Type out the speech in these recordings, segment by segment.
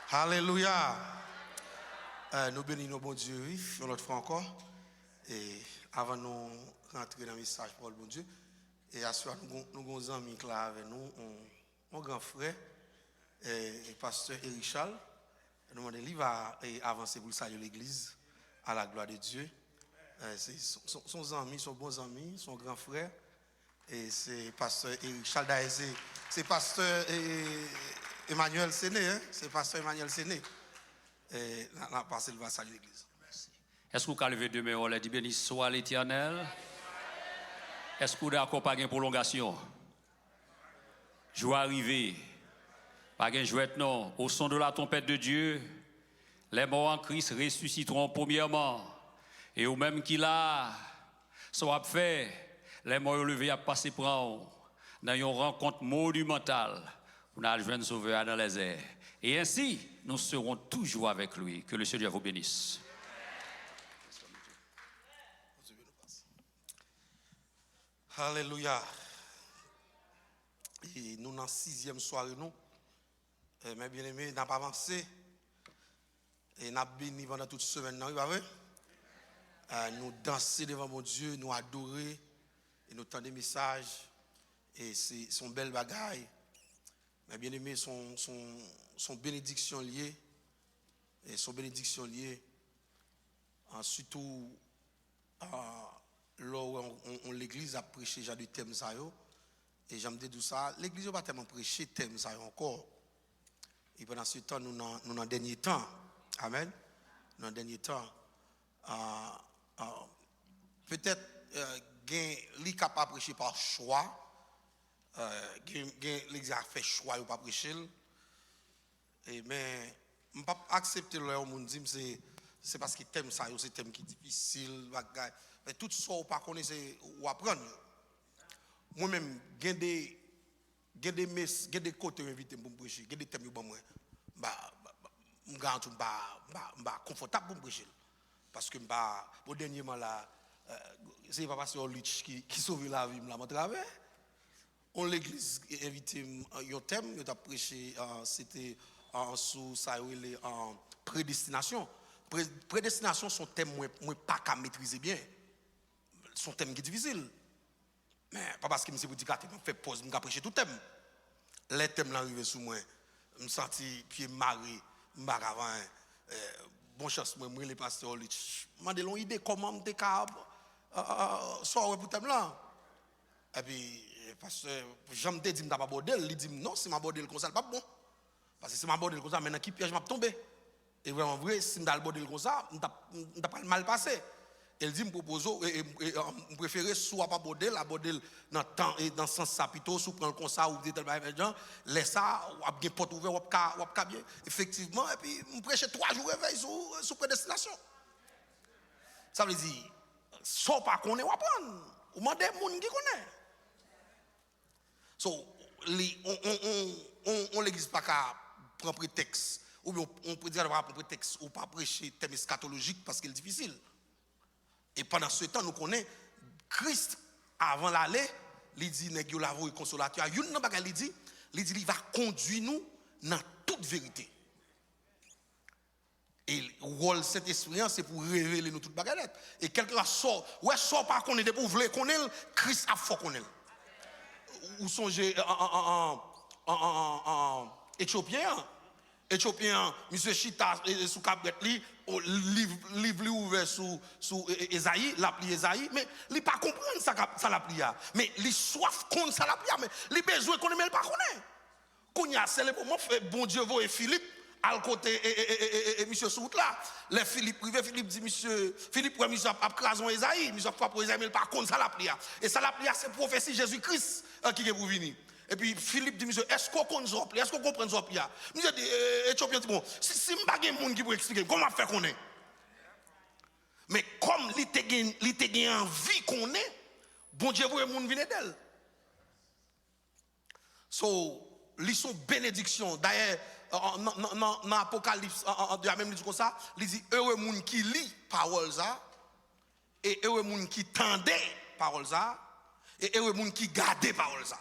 Alléluia. Nous bénissons nos bon Dieu, oui, une autre fois encore. Et avant de nous rentrer dans le message pour le bon Dieu, et à ce nous avons des amis là avec nous, mon grand frère, et pasteur Eric Charles. Nous demandons qu'il va avancer pour saluer l'église à la gloire de Dieu. Son ami, son bon ami, son grand frère. Et c'est pasteur Eric Charles. C'est pasteur Emmanuel Séné, hein? C'est pasteur Emmanuel Séné. Et la parcelle va saluer l'église. Merci. Est-ce que vous pouvez lever deux mains, on dit béni soit l'Éternel? Est-ce que vous êtes d'accord par une prolongation? Joie arrivée. Par une jouette non. Au son de la trompette de Dieu, les morts en Christ ressusciteront premièrement. Et au même qu'il a, soit fait, les morts levés à passer prendre dans une rencontre monumentale pour nous joindre sauveur dans les airs. Et ainsi, nous serons toujours avec lui. Que le Seigneur vous bénisse. Alléluia. Et nous, dans la 6e soirée, nous, mes bien-aimés, n'a pas avancé. Et n'a béni pendant toute semaine, non, vrai? Nous danser devant mon Dieu, nous adorer, et nous tendre des messages. Et c'est son bel bagaille. Mes bien-aimés, son bénédiction liée. Et son bénédiction liée. Surtout, là où l'église a prêché déjà du thème ça. Et j'aime dire tout ça, l'église n'a pas tellement prêché thème ça encore. Et pendant ce temps, nous dans le dernier temps. Amen. Dans le dernier temps. Peut-être qu'il est capable de prêcher par choix. L'église a fait choix, il n'a pas prêché. Mais je ne peux pas accepter le monde dit c'est parce que thème ça, c'est un thème qui est difficile. Mais tout ça, on ne pas connaître ou apprendre. Moi-même, j'ai des côtés invités pour me prêcher, j'ai des thèmes pour moi. Je suis confortable pour me prêcher. Parce que au dernier moment là, c'est pas parce que Lich qui sauve la vie là, à travers. On l'église invité un thème, il a prêché, c'était sous ça en prédestination. Prédestination, son thème moi pas qu'à maîtriser bien. Son thème qui est difficile. Mais pas parce que je me dis que je fais pause, je prêcher tout thème. Les thèmes là arrivent sous moi. Je me sens pied maré, avant. Bon chance, moi, les pasteurs, je me demande une idée comment je suis capable sortir pour thème là. Et puis, pasteur, j'aime te dire que je ne suis pas bordel. Il dit non, c'est ma bordel comme ça, c'est pas bon. Parce que c'est ma bordel comme ça, maintenant qui piège m'a tombé. Et vraiment vrai, si je suis dans le bordel comme ça, je ne pas mal passé. Elle dit, je propose, je préfère soit pas bordel, la bordel dans le temps et dans le sens ça, plutôt, sous prendre comme ça, ou des gens, laisse ça, ou bien porte ouverte, ou bien, effectivement, et puis, je prêche 3 jours réveil sous prédestination. Ça veut dire, soit pas qu'on est, ou apprendre, ou demander à gens qui connaissent. So, on l'église pas qu'à prendre prétexte, ou bien on peut dire prendre prétexte, ou pas prêcher thème eschatologique parce qu'il est difficile. Et pendant ce temps, nous connaissons Christ, avant l'aller, il dit, nèg yo la voix consolateur. Il dit, il va conduire nous dans toute vérité. Et le rôle de cette expérience, c'est pour révéler nous toute bagarette. Et quelqu'un sort, ouais, sort pas qu'on est de pour vouloir qu'on est, Christ a fort qu'on est. Ou songez en Éthiopien, monsieur Chita sous Cabretli, livre ouvert sous Esaïe, l'appli Esaïe, mais il ne pas comprendre ça l'appli. Mais il soif contre ça l'appli, mais il besoin qu'on ne le pas connaît. Qu'on y a c'est le moment fait bon Dieu et Philippe à côté et monsieur Sout là, les Philippe privé Philippe dit monsieur Philippe ouais monsieur a crason Esaïe, monsieur pas pour Esaïe mais il pas contre ça l'appli. Et ça l'appli c'est prophétie Jésus-Christ qui est pour venir. Et puis Philippe dit, monsieur, est-ce qu'on connaît Zoplia? Est-ce qu'on comprend Zoplia? Monsieur dit, Éthiopien dit, bon, si je n'ai pas de monde qui peut expliquer, comment faire qu'on est? Mais comme il était envie qu'on est, bon Dieu vous et monde vient d'elle. So, ils sont bénédictions. D'ailleurs, dans l'Apocalypse, de la même livre comme ça, il dit, heureux monde qui lit parole ça, et heureux monde qui tendait parole ça, et heureux monde qui gardait parole ça.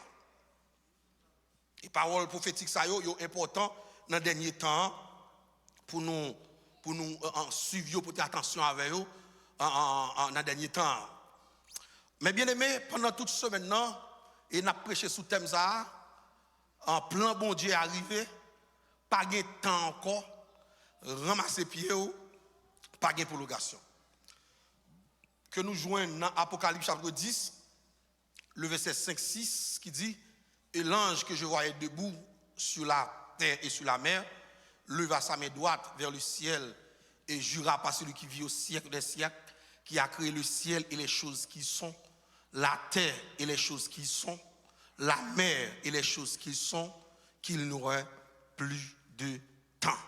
Et parole prophétique ça yo important dans le dernier temps pour nous suivre, pour faire attention avec eux dans les derniers temps. Mais bien aimé, pendant toute semaine, et n'a prêché sous thème ça, en plein bon Dieu arrivé, pas de temps encore, ramasser pieds, pas de prolongation. Que nous joignons dans Apocalypse chapitre 10, le verset 5-6, qui dit, et l'ange que je voyais debout sur la terre et sur la mer, leva sa main droite vers le ciel et jura par celui qui vit au siècle des siècles, qui a créé le ciel et les choses qui sont, la terre et les choses qui sont, la mer et les choses qui sont, qu'il n'aurait plus de temps.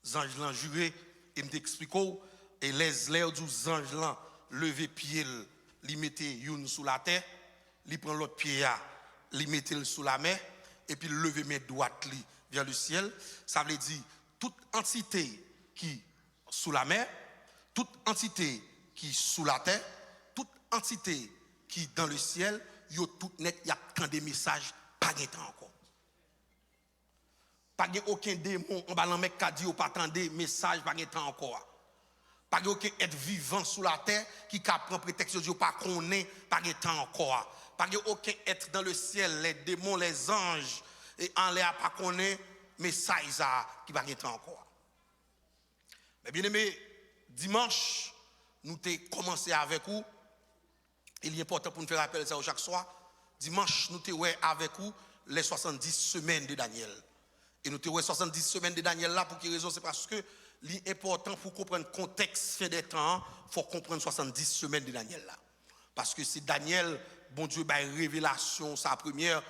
Les anges l'ont juré et m'expliquent, et les anges l'ont levé pied, li mettaient une sous la terre, li prend l'autre pied, li mettaient sous la mer, et puis lever mes droite li vers le ciel. Ça veut dire toute entité qui sous la mer, toute entité qui sous la terre, toute entité qui dans le ciel, yo tout net, y a tant de messages, pas de temps encore. Pas de aucun démon, on va l'en mettre qui dit pas tant de messages, pas de temps encore. Pas de aucun être vivant sous la terre qui prend prétexte de pas connaît, pas de temps encore. Pas de aucun être dans le ciel, les démons, les anges, et en l'air pas connaît, message qui pas de temps encore. Mais bien aimé, dimanche, nous avons commencé avec vous. Il est important pour nous faire rappel ça chaque soir. Dimanche, nous avons avec vous les 70 semaines de Daniel. Et nous avons 70 semaines de Daniel là, pour quelle raison? C'est parce que l'important pour comprendre le contexte fin des temps, il faut comprendre 70 semaines de Daniel là. Parce que c'est Daniel, bon Dieu, bah, révélation, sa première,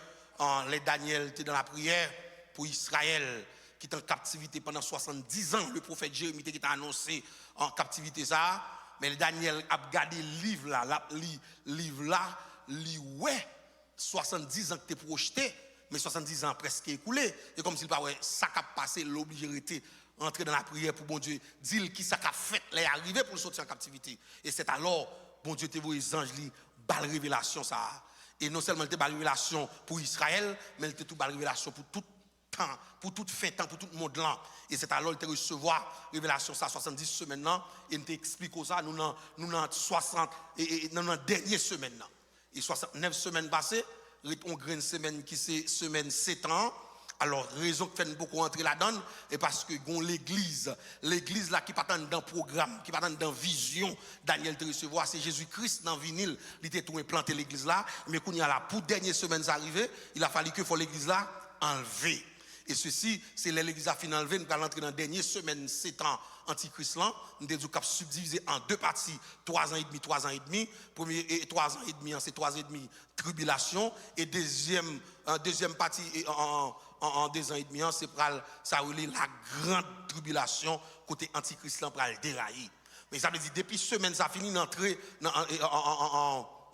les Daniel était dans la prière pour Israël, qui est en captivité pendant 70 ans. Le prophète Jérémie qui a annoncé en captivité ça. Mais Daniel a gardé le livre là, ouais, 70 ans que tu es projeté, mais 70 ans presque écoulés. Et comme s'il pas ouais, ça a passé, l'obligé entrer dans la prière pour bon Dieu, dire qui ça a fait, les arriver pour sortir en captivité. Et c'est alors, bon Dieu, te voit les anges, balle révélation ça. Et non seulement te balle révélation pour Israël, mais il te tout balle révélation pour tout temps, pour tout fin temps, pour tout le monde là. Et c'est alors que tu recevoir révélation ça 70 semaines là et nous t'expliquons ça nous dans 60 et dans la dernière semaine là. Et 69 semaines passées, on graine semaine qui c'est semaine 7 ans. Alors raison que fait beaucoup entrer là-dedans et parce que l'église là qui pas dans programme, qui pas dans vision Daniel te recevoir, c'est Jésus-Christ dans vinyle, il était tout implanté l'église là, mais quand il y a la pour dernière semaine arrivée, il a fallu que faut l'église là enlever. Et ceci, c'est l'église à fin enlevé, nous allons entrer dans la dernière semaine, 7 ans antichrist là, nous avons subdivisé en deux parties, 3 ans et demi, 3 ans et demi. Premier et 3 ans et demi, c'est 3 ans et demi tribulation, et deuxième partie en 2 ans et demi, c'est ça relève la grande tribulation côté antichrist là pour le dérailler. Mais ça veut dire depuis semaine ça finit d'entrer dans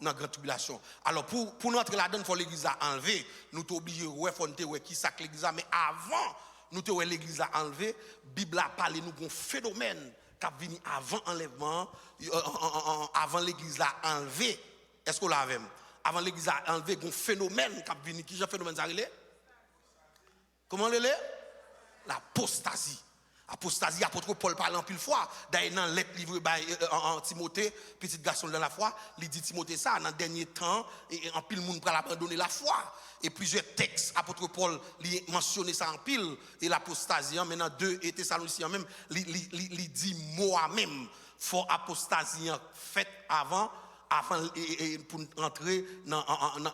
la grande tribulation. Alors pour nous entrer là-dedans, il faut l'église à enlever. Nous t'obligons ouais faut nous qui ça l'église mais avant nous te l'église à enlever, Bible a parlé nous d'un phénomène qui a venu avant enlèvement, avant l'église à enlever. Est-ce qu'on l'a vu? Avant l'église à enlever un phénomène qui a venu qui phénomène ça relève? Comment le lait? L'apostasie. Apostasie, apôtre Paul parle en pile fois. D'ailleurs, dans lettre livrée en Timothée, petit garçon dans la foi, il dit Timothée ça, dans le dernier temps, et en pile monde pour abandonner la foi. Et plusieurs textes, apôtre Paul, il mentionné ça en pile, et l'apostasie, maintenant 2 et Thessaloniciens même, il dit moi-même, faut apostasie faite avant pour entrer dans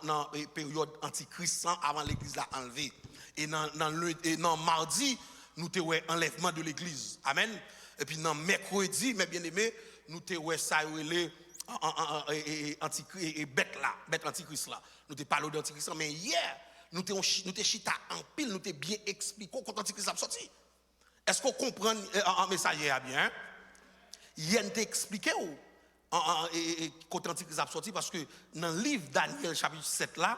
la période antichrist, avant l'église l'a enlevé. Et dans mardi, nous avons enlèvement de l'église. Amen. Et puis dans mercredi, mes bien-aimés, nous avons ça et bête antichrist là. Nous avons parlé d'antichrist, mais hier, nous avons chita en pile, nous avons bien expliqué quand l'antichrist a sorti. Est-ce qu'on comprend un message bien? Hier, nous avons expliqué quand l'antichrist a sorti parce que dans le livre Daniel chapitre 7 là,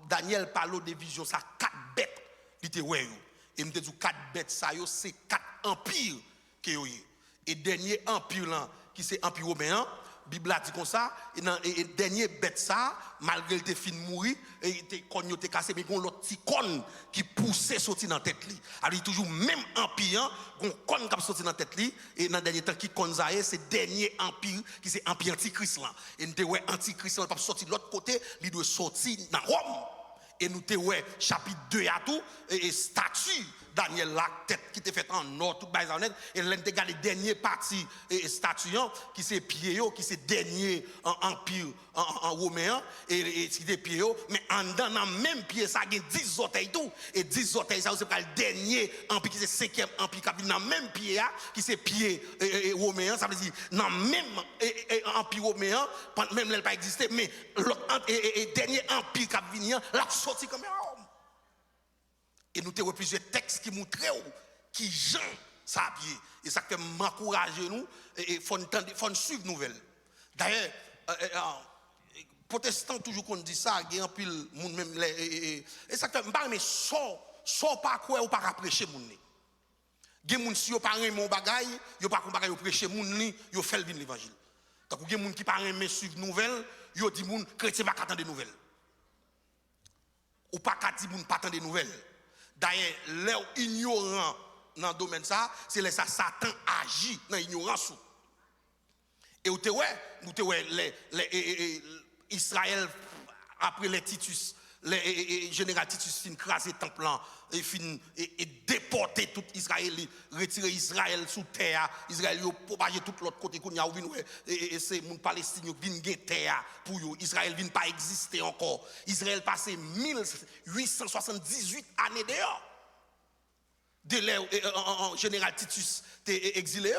Daniel parle des visions, ça 4 bêtes. Il était ouais. Et me dit 4 bêtes ça c'est 4 empires que yo. Et dernier empire là qui c'est empire romain, Bible a dit comme ça, et dernier bête ça, malgré il était fin mourir, et il était connu, il était cassé, mais il y a l'autre petit con qui poussait sortir dans la tête. Alors il toujours même empire, il y a un con qui sorti dans la tête, et dans le dernier temps, qui con ça c'est le dernier empire, qui c'est empire antichrist là. Et nous avons antichrist là, il ne peut pas sortir de l'autre côté, il doit sortir dans Rome. Et nous avons chapitre 2 à tout, et statue. Daniel la tête qui était faite en or tout bail en net et l'en te gardé dernier partie et statue qui c'est pied qui c'est dernier empire en romain et qui des pieds mais en dans même pied ça gagne 10 orteils tout et 10 orteils ça c'est pas le dernier empire qui c'est cinquième empire qui vient dans même pied qui c'est pied romain ça veut dire dans même empire romain même elle pas existé mais l'autre et dernier empire qui vient l'a sorti comme et nous avons plusieurs textes qui montrent qui Jean s'habille. Et ça fait m'encourager nous et faut suivre nouvelle. D'ailleurs, protestants toujours qu'on dit ça, il y a un pile monde même et ça fait m'pas mais sort pas quoi ou pas prêcher moun ni. Gen moun si yo pas mon bagay, yo pas bagay yo prêcher moun ni, yo fait vinn l'évangile. Donc gen moun qui pas aimer suivre nouvelle, yo dit moun chrétien va attendre des nouvelles. Ou pas dit moun pas attendre des nouvelles. D'ailleurs, les ignorants dans le domaine ça, c'est les Satan agit dans l'ignorance. Et vous voyez, Israël, après les Titus, les général Titus fin craser le temple et fin et déporter tout Israël, retirer Israël sous terre, Israël propager tout l'autre côté qu'on y a et c'est mon Palestine qui vient terre pour eux. Israël vient pas exister encore. Israël passé 1878 années dehors. De l'ère général Titus était exilé.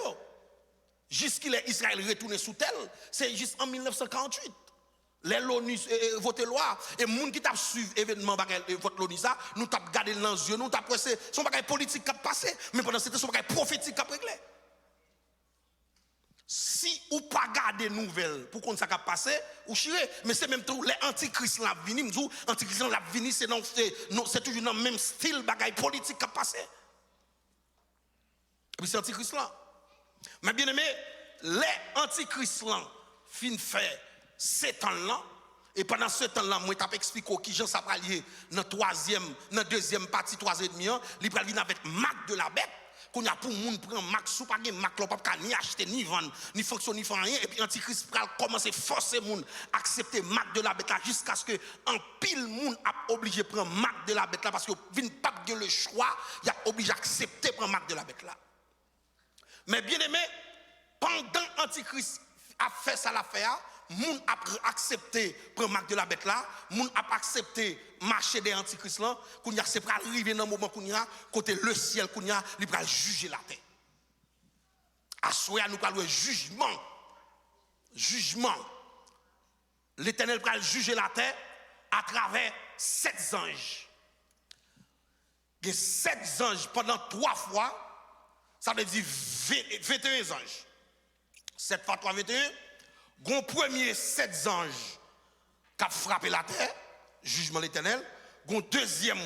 Jusqu'il est Israël retourné sous terre, c'est juste en 1948. Les l'ONU voté loi et moun qui t'a suivi événement vote l'ONU ça nous t'a gardé dans les yeux nous t'a pressé son bagage politique qui a passé mais pendant c'était son bagage prophétique qui a réglé si ou pas garder nouvelles pour qu'on ça a passé ou chiré mais c'est même tout les antichrist là venir me dit antichrist là venir c'est toujours dans le même style bagage politique qui a passé et puis c'est antichrist là mais bien aimé les antichrist là fin fait 7 ans là et pendant ce temps là moi t'ai expliqué qui Jean ça va lier dans deuxième partie 3,5 il va venir avec marque de la bête qu'on a pour monde prend marque sous pas marque là pas ni acheter ni vendre ni fonctionner ni faire rien et puis antichrist va commencer forcer monde accepter marque de la bête là jusqu'à ce que en pile monde a obligé prendre marque de la bête là parce que vinn pas de le choix il a obligé accepter prendre marque de la bête là mais bien aimé pendant antichrist a fait ça l'affaire moun a accepté prendre marque de la bête là moun a accepté marcher des antichrist là qu'on y a c'est pas arriver dans moment qu'on y a côté le ciel qu'on y a il va juger la terre assoya nous parle jugement l'Éternel va juger la terre à travers 7 anges il y a 7 anges pendant 3 fois ça veut dire 21 anges 7 fois 3 21 gon premier 7 anges qui a frappé la terre, jugement l'Éternel, gon deuxième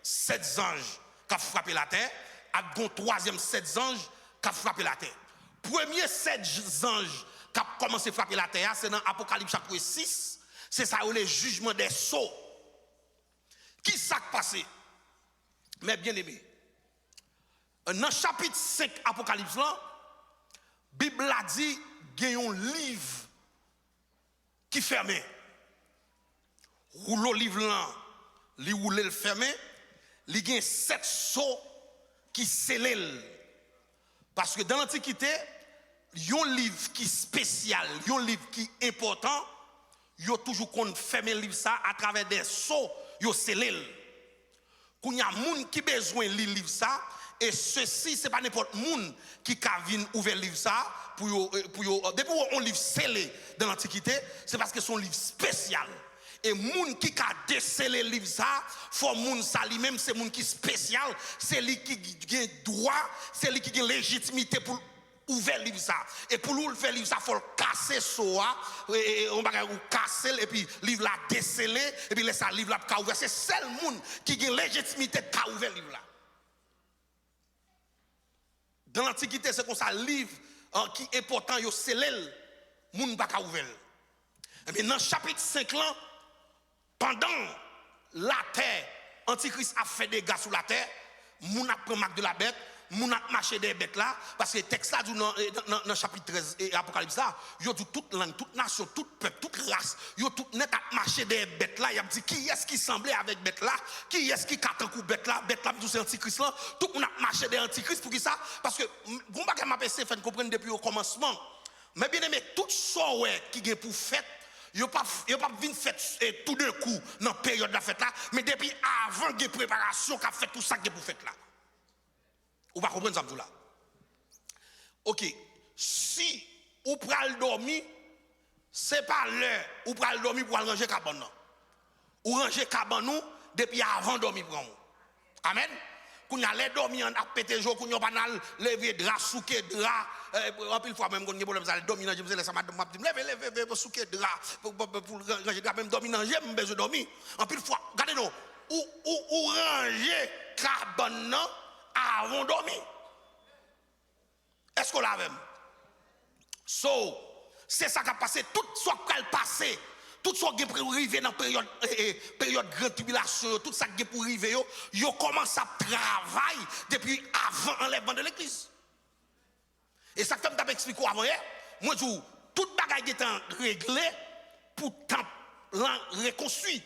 7 anges qui a frappé la terre, et gon troisième 7 anges qui a frappé la terre. Premier 7 anges qui a commencé à frapper la terre, c'est dans Apocalypse chapitre 6, c'est ça où le jugement des sceaux. Qui s'est passé? Mais bien aimé, dans chapitre 5 Apocalypse là, Bible a dit qu'il y a un livre qui fermé. Rouleau livre là, li roule le fermé, li gen 7 sceaux qui scellent. Parce que dans l'Antiquité, il y a un livre qui est spécial, il y a un livre qui est important, il y a toujours qu'on ferme le livre ça à travers des sceaux, il y a scellé. Quand il y a moun qui besoin de lire livre ça, et ceci c'est pas n'importe moun qui vient ouvrir le livre ça pour depuis on livre scellé dans l'Antiquité, c'est parce que c'est un livre spécial. Et moun qui a décelé le livre ça, faut moun ça lui-même c'est moun qui spécial, c'est lui qui a droit, c'est lui qui a légitimité pour ouvrir le livre ça. Et pour lui faire le livre ça, faut le casser soa et on va casser et puis livre là décelé et puis laisser le livre là ouvert. C'est seul moun qui a légitimité de ouvrir le livre là. Dans l'Antiquité, c'est comme ça livre qui est important yo scellé moun pas ka ouvert. Mais dans chapitre 5 là, pendant la terre, Antichrist a fait des dégâts sur la terre, moun a pris marque de la bête, moun a marché des bêtes là, parce que le texte là dans chapitre 13 et Apocalypse là, yo dit toute langue, toute nation, tout peuple, toute race, yo tout net a marché des bêtes là, il a dit qui est-ce qui semblait avec bête là, qui est-ce qui carte un coup bête là, tout c'est Antichrist là, tout moun a marché des Antichrist pour qui ça? Parce que bon bagay m'a pensé fait comprendre depuis au commencement. Mais bien aimé, tout ça qui est pour fête, yo pas venir fête tout d'un coup dans la période de la fête là, mais depuis avant des préparations qu'a fait tout ça qui est pour fête là. Ou pas comprendre ça là. OK, si ou pral dormir, c'est pas l'heure ou pral dormir pour ranger cabane. Ou ranger cabane depuis avant dormir pour nous. Amen. Qu'on a les dormir en pété jour qu'on a pas lever drap souké drap en pile fois même qu'on a problème ça dormir je me dis ça m'a dit lever souké drap pour ranger drap même dormir j'aime besoin dormir en pile fois regardez nous ou ranger cabane avant dormir. Est-ce qu'on l'a même? So, c'est ça qui a passé. Tout ce qui a passé, tout ce qui est pour arriver dans la période grande tribulation, tout ça qui est pour arriver, yo commence à travailler depuis avant l'enlèvement de l'église. Et ça que je t'ai expliqué avant hier, moi je dis, toute bagaille est réglée pour le temple reconstruit.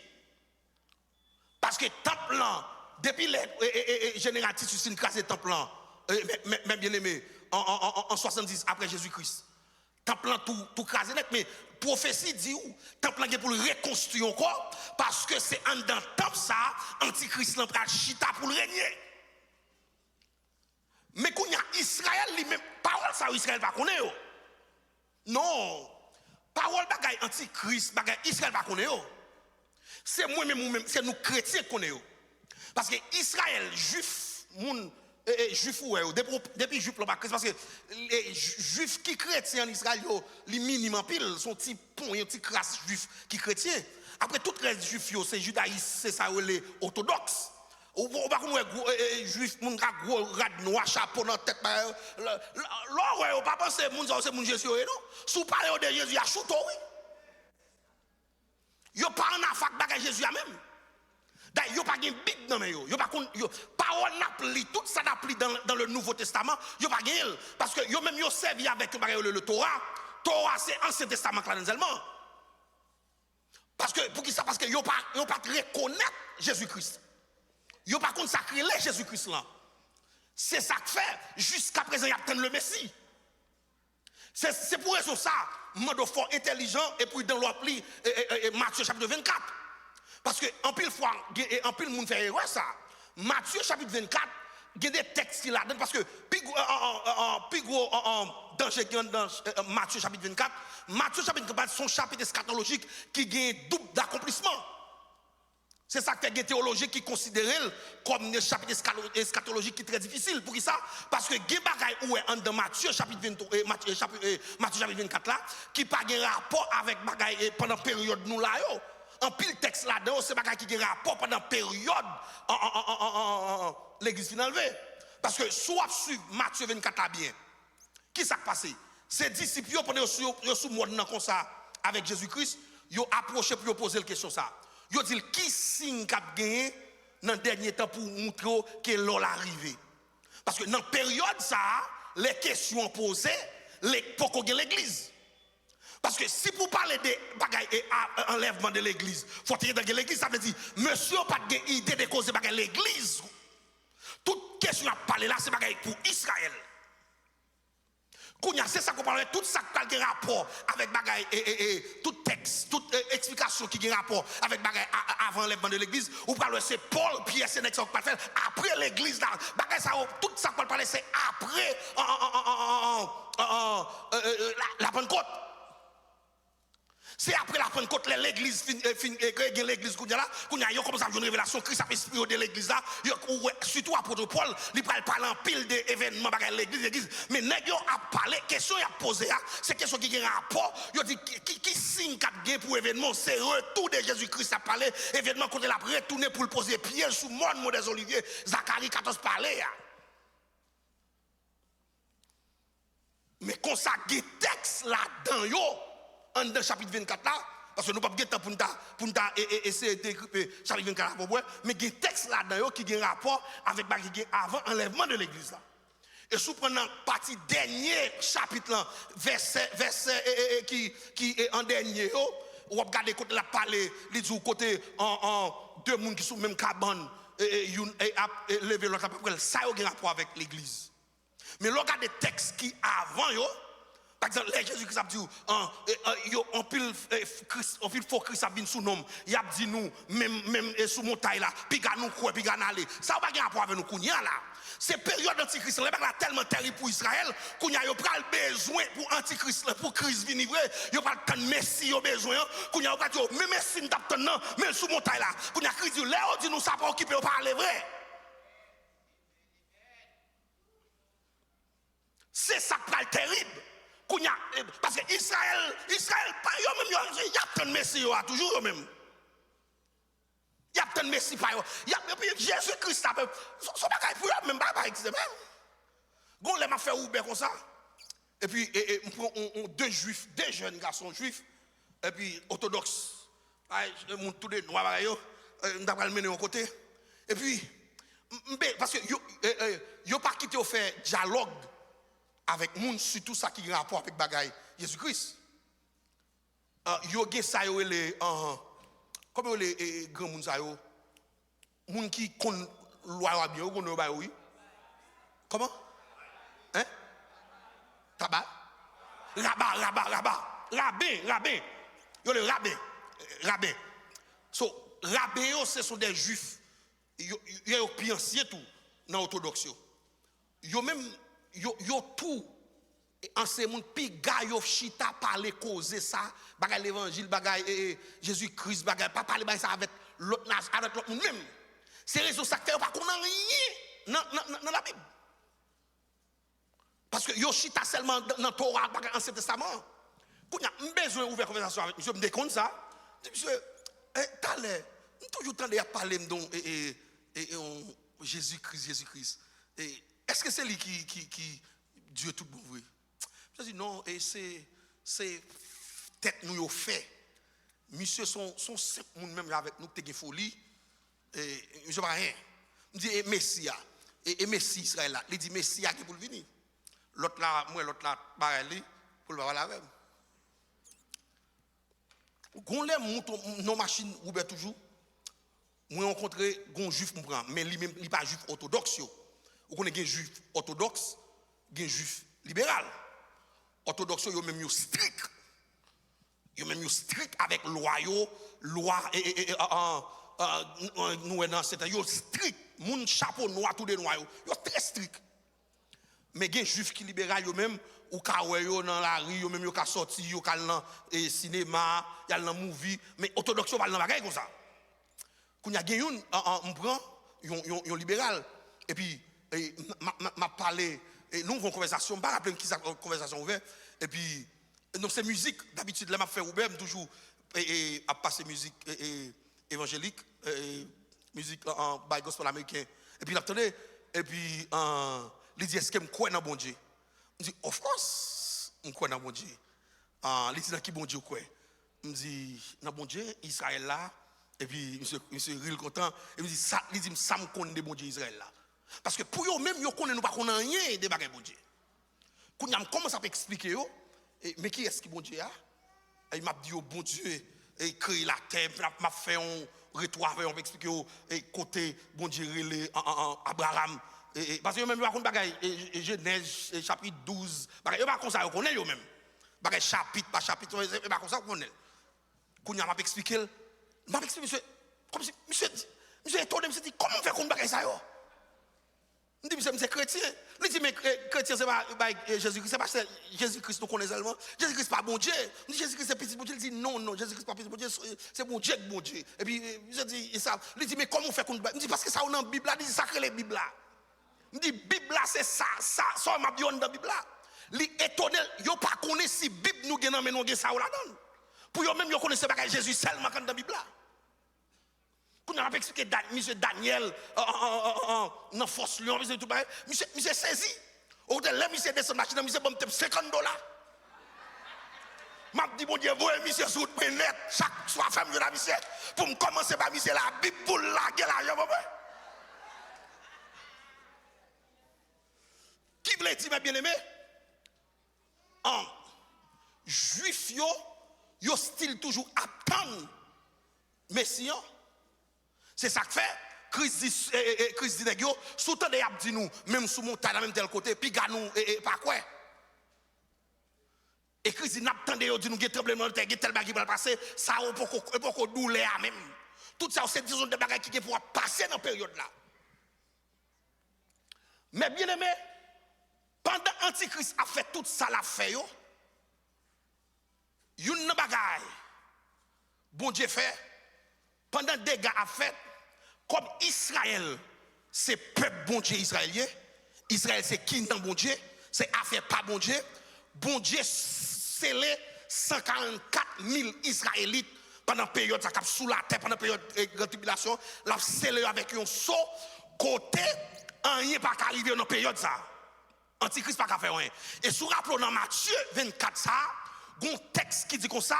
Parce que le temple là, depuis les général Titus une crase temple là, même bien aimé en 70 après Jésus-Christ. Temple là tout crasé net mais prophétie dit où temple là pour le reconstruire encore parce que c'est en dans temple ça antichrist là pral chita pour le régner. Mais qu'on y a Israël lui-même parole ça Israël pas connaît yo. Non. Parole bagay antichrist bagay Israël pas connaît yo. C'est moi-même c'est nous chrétiens connaît yo. Parce que Israël, juif, juif depuis juif parce que les juifs qui chrétiens en Israël, les minimum pile, sont petits ponts, un petit crasse juif qui chrétien. Après tout le reste juif, c'est judaïsme, c'est ça les orthodoxes. Ou pas comme juif, mon gars gros rad noir chapeau dans tête. Là, on pas penser mon c'est mon Jésus non. Sous parler de Jésus à chouto oui. Yo pas en affaire bagage Jésus même. D'ailleurs, yo pas gen big dans yo. Yo pas yo parole n'appli tout ça n'appli dans le Nouveau Testament, yo pas gen parce que yo même yo servi avec le Torah. Torah c'est Ancien Testament clairement. Parce que pour qui ça parce que yo pas reconnaître Jésus-Christ. Yo pas consacrer Jésus-Christ là. C'est ça que fait jusqu'à présent il attend le Messie. C'est pour raison ça, mode fort intelligent et puis dans l'appli Matthieu chapitre 24. Parce que en pile fois, en pile monde fait erreur ça. Matthieu chapitre 24, il y a des textes qui là-dedans parce que plus gros danger dans Matthieu chapitre 24, Matthieu chapitre 24 son chapitre eschatologique qui a double d'accomplissement. C'est ça que les théologiens qui considèrent comme un chapitre eschatologique qui est très difficile. Pour qui ça? Parce que il y a des bagailles où dans Matthieu chapitre 24 là, qui n'a pas de rapport avec bagailles pendant la période nous là. En pile texte là-dedans, c'est bagaille qui a rapport pendant la période l'église finale. Parce que soit suivre Matthieu 24 là bien, qui s'est passé? Ces disciples, pendant qu'ils sont morts comme ça avec Jésus-Christ, ils ont approché pour poser la question ça. Ils ont dit qui signe qu'a gagné dans le dernier temps pour montrer que l'on arrivé. Parce que dans la période ça, les questions posées, pour qu'on ait l'église. Parce que si vous parlez de bagaille et enlèvement de l'église, il faut tirer dans l'église, ça veut dire, monsieur n'a pas d'idée de causer bagaille l'église. Toute question à parler là, c'est bagaille pour Israël. C'est ça qu'on parle, tout ça qui a rapport avec bagaille et tout texte, toute explication qui a rapport avec bagaille avant l'enlèvement de l'église, ou parle c'est Paul, Pierre, c'est next qui faire après l'église là, bagaille ça, tout ça qu'on parle c'est après la Pentecôte. C'est après la Pentecôte, l'église, l'église qu'on a eu comme ça une révélation, Christ a inspiré de l'église là, surtout apôtre Paul, il parle en pile d'événements de l'église, mais nèg yo a parlé, question y a posé, c'est question qui a un rapport, il dit qui signe qu'a pour événement, c'est retour de Jésus-Christ a parlé, événement qu'on a retourné pour le poser piège sous monde des Olivier, Zacharie 14 parler. Mais quand ça texte là-dedans yo en dans chapitre 24 là, parce que nous pas de temps pour nous essayer de décrypter chapitre 24 là pour mais il y a un texte là-dedans qui a un rapport avec avant enlèvement de l'église là. Et sous prenant partie dernier chapitre là, verset qui est en dernier, ou regardez côté la parler, les du côté en deux monde qui sont même cabane et lever l'autre après ça a un rapport avec l'église. Mais regardez des textes qui avant par exemple, Jésus-Christ a dit, on pile faux Christ a vint sous nom, il a dit nous, même sous montagne là, puis nous quoi, puis aller. Ça n'a pas de rapport avec nous, là. C'est période d'antichrist, là, tellement terrible pour Israël, qu'on a pas besoin pour antichrist, pour Christ venir vrai, il n'y a pas de Messie, il a besoin, qu'on a pas de même Messie, même sous montagne là, qu'on a Christ dit, là, on dit nous, ça pas occupé, on parle vrai. C'est ça qui est terrible. Parce que Israël, pas eux même, il y a plein de Messie, toujours eux même. Il y a plein de Messie, pas eux. Jésus-Christ, son bagage pour eux même, pas exister même. Gon les m'a fait Uber comme ça. Et puis, deux juifs, deux jeunes garçons juifs, et puis orthodoxes. Tous les noirs, on va le mener au côté. Et puis, parce que ils n'ont pas quitté au faire dialogue avec moun sur tout ça qui a rapport avec bagaille Jésus-Christ. Yo gen sa yo les comme les grand moun sa yo moun qui kon loi bien ou kon ba oui. Comment? Hein? Tabac? Rabbin. Yo le rabbin. So rabbin ce sont des juifs. Yo pionniers tout dans orthodoxe. Yo même yo tout en ces monde pi gars yo chita parler causer ça bagay l'évangile bagay Jésus-Christ bagay pas parler bagay ça avec l'autre monde même c'est raison ça fait pas qu'on a rien dans la Bible parce que yo chita seulement dans Torah bagay Ancien Testament qu'on a besoin ouvrir conversation avec monsieur me décompte ça monsieur t'allais toujours tendé à parler donc Jésus-Christ est-ce que c'est lui qui Dieu tout bon vrai? Je dis non, et c'est tête nous fait. Monsieur sont simple monde même avec nous qui folie et je pas rien. Me dit Messia et Messie Israël là, il dit Messia qui pour venir. L'autre là pareil pour le voir la même. Gon les moto nos machines Uber toujours. Moi rencontré gon juif me prend mais lui même il pas juif orthodoxe. Vous connaissez un juif orthodoxe, un juif libéral. Orthodoxe, ils sont même strict. Ils sont même strict avec loi nous dans cette ils strict. Moun chapeau noir tout des noirs, ils sont très strict. Mais un juif qui libéral yo même ou ka yo dans la rue, yo même yo ka sorti, yo ka dans cinéma, y a dans movie, mais orthodoxe pas dans bagaille comme ça. Quand y a gen on prend yon libéral et puis m'a parlé et nous avons conversation pas rappeler qui ça conversation ouverte et puis donc c'est musique d'habitude là m'a fait Uber toujours et à passer musique évangélique musique en by gospel américain et puis l'attendez et puis il dit est-ce que me croit dans bon Dieu me dit of course me croit dans bon Dieu il dit dans qui bon Dieu quoi me dit dans bon Dieu Israël là et puis monsieur ril content et me dit ça il dit ça me connaît de bon Dieu Israël là. Parce que pour eux même, ils connaissent nous pas qu'on a rien de bagages bon Dieu. Quand on commence à expliquer mais qui est-ce qui bon Dieu a? Il m'a dit bon Dieu, il crée la terre, m'a fait un retour avec on expliquer et côté bon Dieu Abraham parce que même pas qu'on bagaille Genèse chapitre 12, bagaille pas comme ça on connaît eux même. Bagaille chapitre par chapitre, pas comme ça on connaît. Quand on m'a expliqué, monsieur comme si monsieur étonné me dit comment on fait qu'on bagaille ça yo? Je dis, monsieur, c'est chrétien. Il dit, mais chrétien, c'est pas Jésus-Christ. C'est pas Jésus-Christ nous connaît seulement. Jésus-Christ, c'est pas bon Dieu. Je dis, Jésus-Christ, c'est petit bon Dieu. Il dit, non, Jésus-Christ, c'est pas petit bon Dieu. C'est bon Dieu, bon Dieu. Et puis, je dis, ça. Il dit, mais comment on fait qu'on. Je dis, parce que ça, on est dans la Bible là. Il dit, sacré les Bibles là. Je dis, Bible là, c'est ça, on m'a dit, on est dans la Bible là. Il est étonné, il n'a pas connu si Bible nous gagne, mais nous gagne ça ou la donne. Pour eux même, ils connaissent pas Jésus seulement dans la Bible là. Quand on a expliqué M. Daniel dans Force Lion, monsieur saisi. Au delà, monsieur descend machine, monsieur bon $50. m'a dit bon Dieu voyez monsieur sur route net chaque soir femme je la monsieur pour me commencer par monsieur la Bible pour laguer l'argent papa. Qui veut dire mes bien-aimés? Juif yo style toujours attendre Messie. C'est ça que fait Christ dit nèg yo sous temps de y a dit nous même sous montagne même tel côté puis gars nous pas quoi. Et Christ dit n'attendez yo dit nous tremblement de terre tel bagage qui va passer ça on pas douleur même. Tout ça c'est disons de bagages qui pour passer dans période là. Mais bien aimé pendant Antichrist a fait tout ça la fait yo une bagaille bon Dieu fait pendant des gars a fait comme Israël c'est peuple bon Dieu israélien Israël c'est kingdom bon Dieu c'est affaire pas bon Dieu scellé 144 000 Israélites pendant période ça cap sous la terre pendant période de tribulation l'a scellé avec un saut côté rien pas arriver dans période ça Antichrist pas faire rien et sous rappelons dans Matthieu 24 ça un texte qui dit comme ça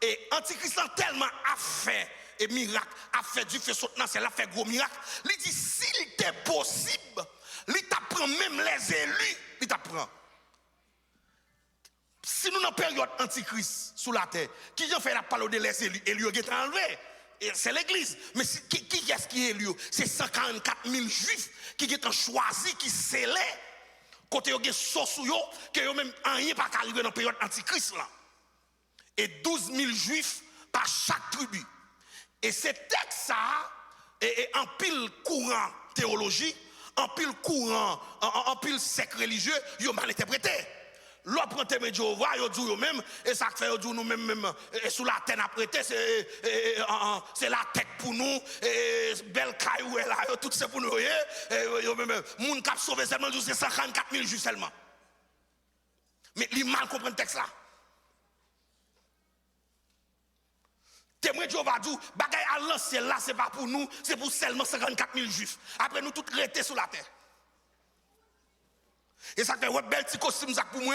et Antichrist a tellement a fait et miracle a fait du feu sautant c'est a fait gros miracle il dit s'il était possible il t'apprend même les élus il t'apprend si nous dans période Antichrist sous la terre qui a fait la parole de les élus élus qui est enlevé c'est l'église mais qui est-ce qui est élu c'est 144 000 juifs qui ont choisi qui scellé côté yo gen sous yo que yo même rien pas arriver dans période Antichrist là et 12 000 juifs par chaque tribu et ces textes ça et en pile courant théologie en pile courant en pile secte religieux yo mal interprété l'autre prend témoin de Jéhovah yo dit yo même et ça fait yo dit nous même sous la terre apprêté c'est la tête pour nous belle caillou là tout c'est pour nous yo même moun k'ap sauver seulement c'est 144 000 juifs seulement mais li mal comprendre texte là témoin de Jéhovah dit bagay à l'ancien là c'est pas pour nous c'est pour seulement 144 000 juifs après nous tout resté sur la terre. Et ça fait ouais bel petit costume ça pour moi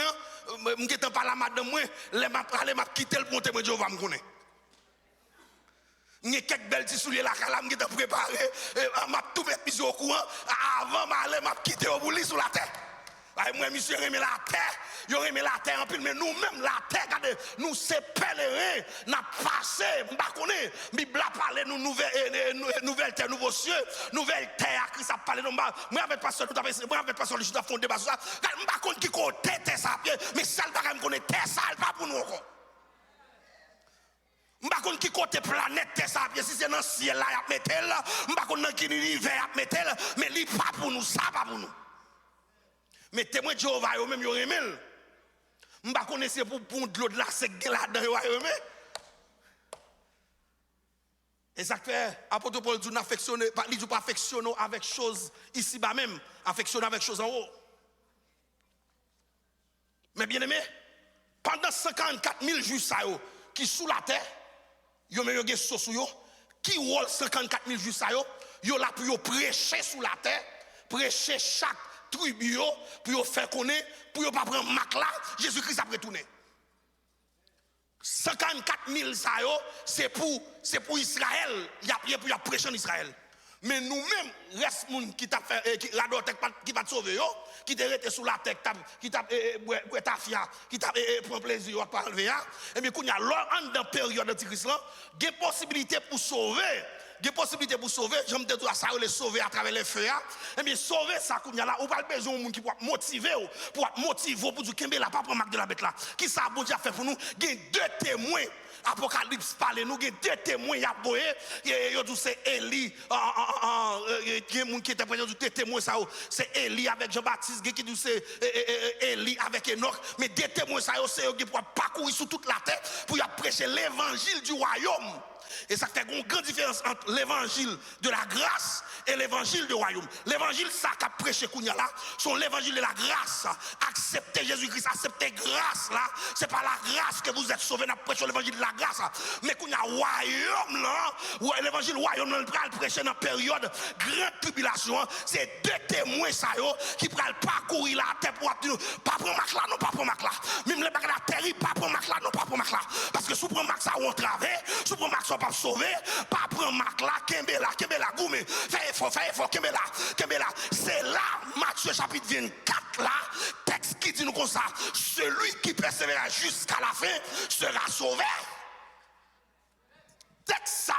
m'étant pas la madame moi les m'a quitter le monter moi Jéhovah me connaît n'y quelques belles petits souliers là là m'étant préparé m'a tout mettre mise au courant avant m'aller m'a quitter au bouli sur la terre moi monsieur remet la terre yo remet la terre en pile mais nous même la terre regardez nous c'est pèlerin n'a passé m'pa connait Bible a parlé nous nouvelle terre nouveau cieux nouvelle terre Christ a parlé nous moi avec pasteur tout à fait moi avec pasteur juste à fond débat ça m'pa connait qui côté terre ça mais celle pas me connait terre ça pas pour nous encore m'pa connait qui côté planète terre ça si c'est dans ciel là y a mettel m'pa connait qui l'hiver y a mettel mais li pas pour nous ça pas pour nous. Mais témoin de Jéhovah yo même yo remel. M'pa connaissez pour de l'eau de la sec là-dedans yo remel. Et ça fait apôtre Paul dit affectionner pas dit pas affectionner avec choses ici bas même, affectionner avec choses en haut. Mais bien aimé, pendant 54 000 juifs ça yo qui sous la terre, yo même yo gen sous yo, qui rôle 54 000 juifs ça yo là pour yo prêcher sous la terre, prêcher chaque tribu pour faire connaître pour pas prendre mac là Jésus-Christ a retourné 54 000 ça c'est pour Israël il y a pour prêcher en Israël mais nous-mêmes reste moun qui t'a fait qui va te sauver qui t'est resté sous la tête qui t'a ta fia qui t'a prend plaisir à pas enlever et bien il y a l'en dans période d'Antichrist là des possibilités pour sauver des possibilités pour sauver, j'aime dire ça les sauver à travers les feux. Et bien sauver ça qu'on y a là, ou pas besoin de monde qui pour motiver pour dire Kembe la pas prendre marque de la bête là. Qui ça bon Dieu a fait pour nous? Il y a deux témoins. Apocalypse parle nous, il y a deux témoins y a boyé, yo dit c'est Élie il y a monde qui était présent deux témoins ça c'est Élie avec Jean-Baptiste qui dit c'est Élie avec Enoch mais deux témoins ça c'est eux qui pour parcourir sur toute la terre pour y prêcher l'évangile du royaume. Et ça fait une grande différence entre l'évangile de la grâce et l'évangile du royaume. L'évangile, ça qu'a prêché Kounia là, sont l'évangile de la grâce. Accepter Jésus-Christ, accepter grâce là. C'est pas la grâce que vous êtes sauvés, n'a prêché l'évangile de la grâce. Mais Kounia royaume là, l'évangile royaume là, il prêcher dans la période grande tribulation. C'est deux témoins ça qui prennent parcourir la terre pour dire pas prendre Mac là, non, pas prendre Mac là. Même les bagages terribles, pas prendre Mac là, non, pas prendre Mac là. Parce que si vous prenez Mac ça, on travaille, si vous prenez Mac ça, pas sauver, pas prendre Mac là, Kembe là, goumé, fais effort, Kembe là. C'est là, Matthieu chapitre 24 là, texte qui dit nous comme ça, celui qui persévérera jusqu'à la fin sera sauvé. Texte ça.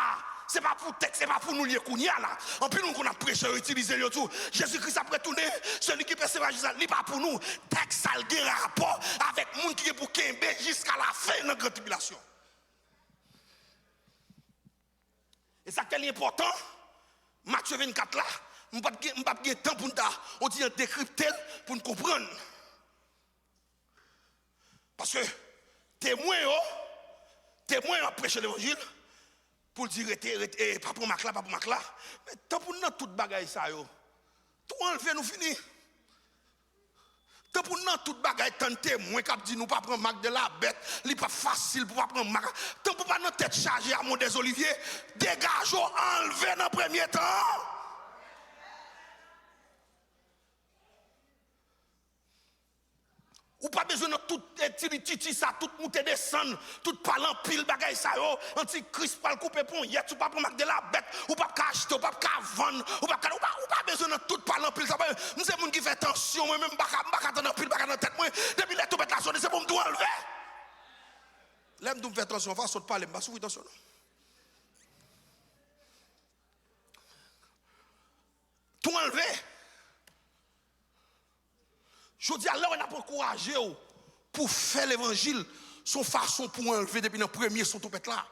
C'est pas pour texte, c'est pas pour nous lier Kounia là. En plus, nous qu'on a prêché, utiliser le tout. Jésus-Christ a retourné, celui qui persévère jusqu'à la fin, pas pour nous. Texte ça a un rapport avec le monde qui est pour Kembe jusqu'à la fin de la grande tribulation. Et ça qui est important, Matthieu 24 là, je n'ai pas de temps pour nous décrypter pour nous comprendre. Parce que témoin a prêché l'évangile pour dire pas pour Mac là, mais tant pour nous toute bagaille ça yo. Tout enlever nous fini. Tant pour nous toute bagaille tant témoin qui dit nous pas prendre Mac de la bête, li pas facile pour pas prendre Mac. Tant pour pas notre tête chargée à mon des oliviers, dégageons enlever dans premier temps. Ou pas besoin de tout titi ça, tout monter descendre, tout parler en pile bagaille ça yo, antichrist pas le couper pour hier, tu pas prendre de la bête, ou pas acheter, ou pas vendre, ou pas besoin de tout parler en pile ça. Nous c'est monde qui fait attention, moi même pas attendre pile bagaille dans tête moi, depuis les tout mettre la sonne, c'est pour me tout enlever. L'aime nous faire attention, façon de parler, pas souffrir attention. Tout enlever. Je dis alors, on a pas encouragé pour faire l'évangile, son façon pour enlever depuis le premier son tout là.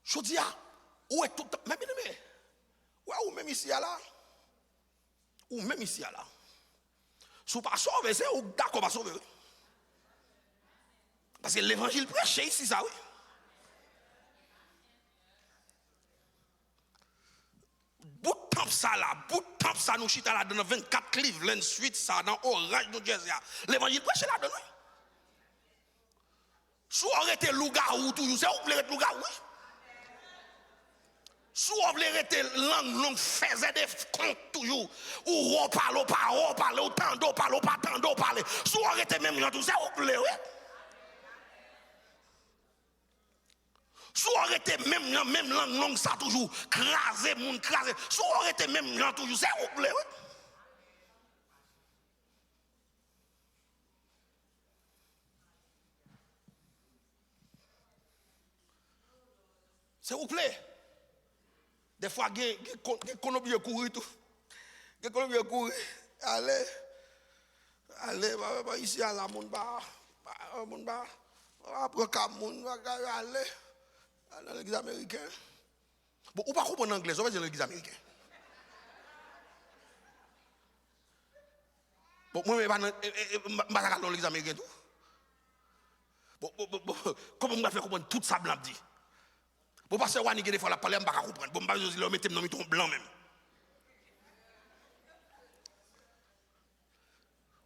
Je dis, où est tout, même ou même ici là, ou même ici là. Si vous ne pas sauver, c'est d'accord pas sauver. Parce que l'évangile prêché ici, ça oui. Bout de temps ça, nous chita là dans 24 Cleveland Suite, ça dans Orange, New Jersey. L'évangile prêche là dedans. Si on arrête loup-garou toujours, c'est où vous voulez être loup-garou? Si on veut arrêter langue, faisait des comptes toujours, ou on parle, ou tando parle, ou pas tando parle. Si on arrête même gens tout, c'est où vous voulez, oui? Si on arrête même langue ça toujours, craser, craser. Si on arrête même gens toujours, c'est où vous voulez, oui? S'il vous plaît. Des fois, qu'on oublie de courir tout. Qu'on oublie de courir. Allez, ici à la moun ba. Après, allez, dans l'église américaine. Bon, ou pas comprendre l'anglais, on va dire l'église américaine. Bon, moi, je ne vais pas dans l'église américaine tout. Bon, comment on va faire comprendre tout ça blanc dit? Bon, parce que Wani, des fois, la parole, je ne vais pas comprendre. Bon, je vais mettre dans le ton blanc même.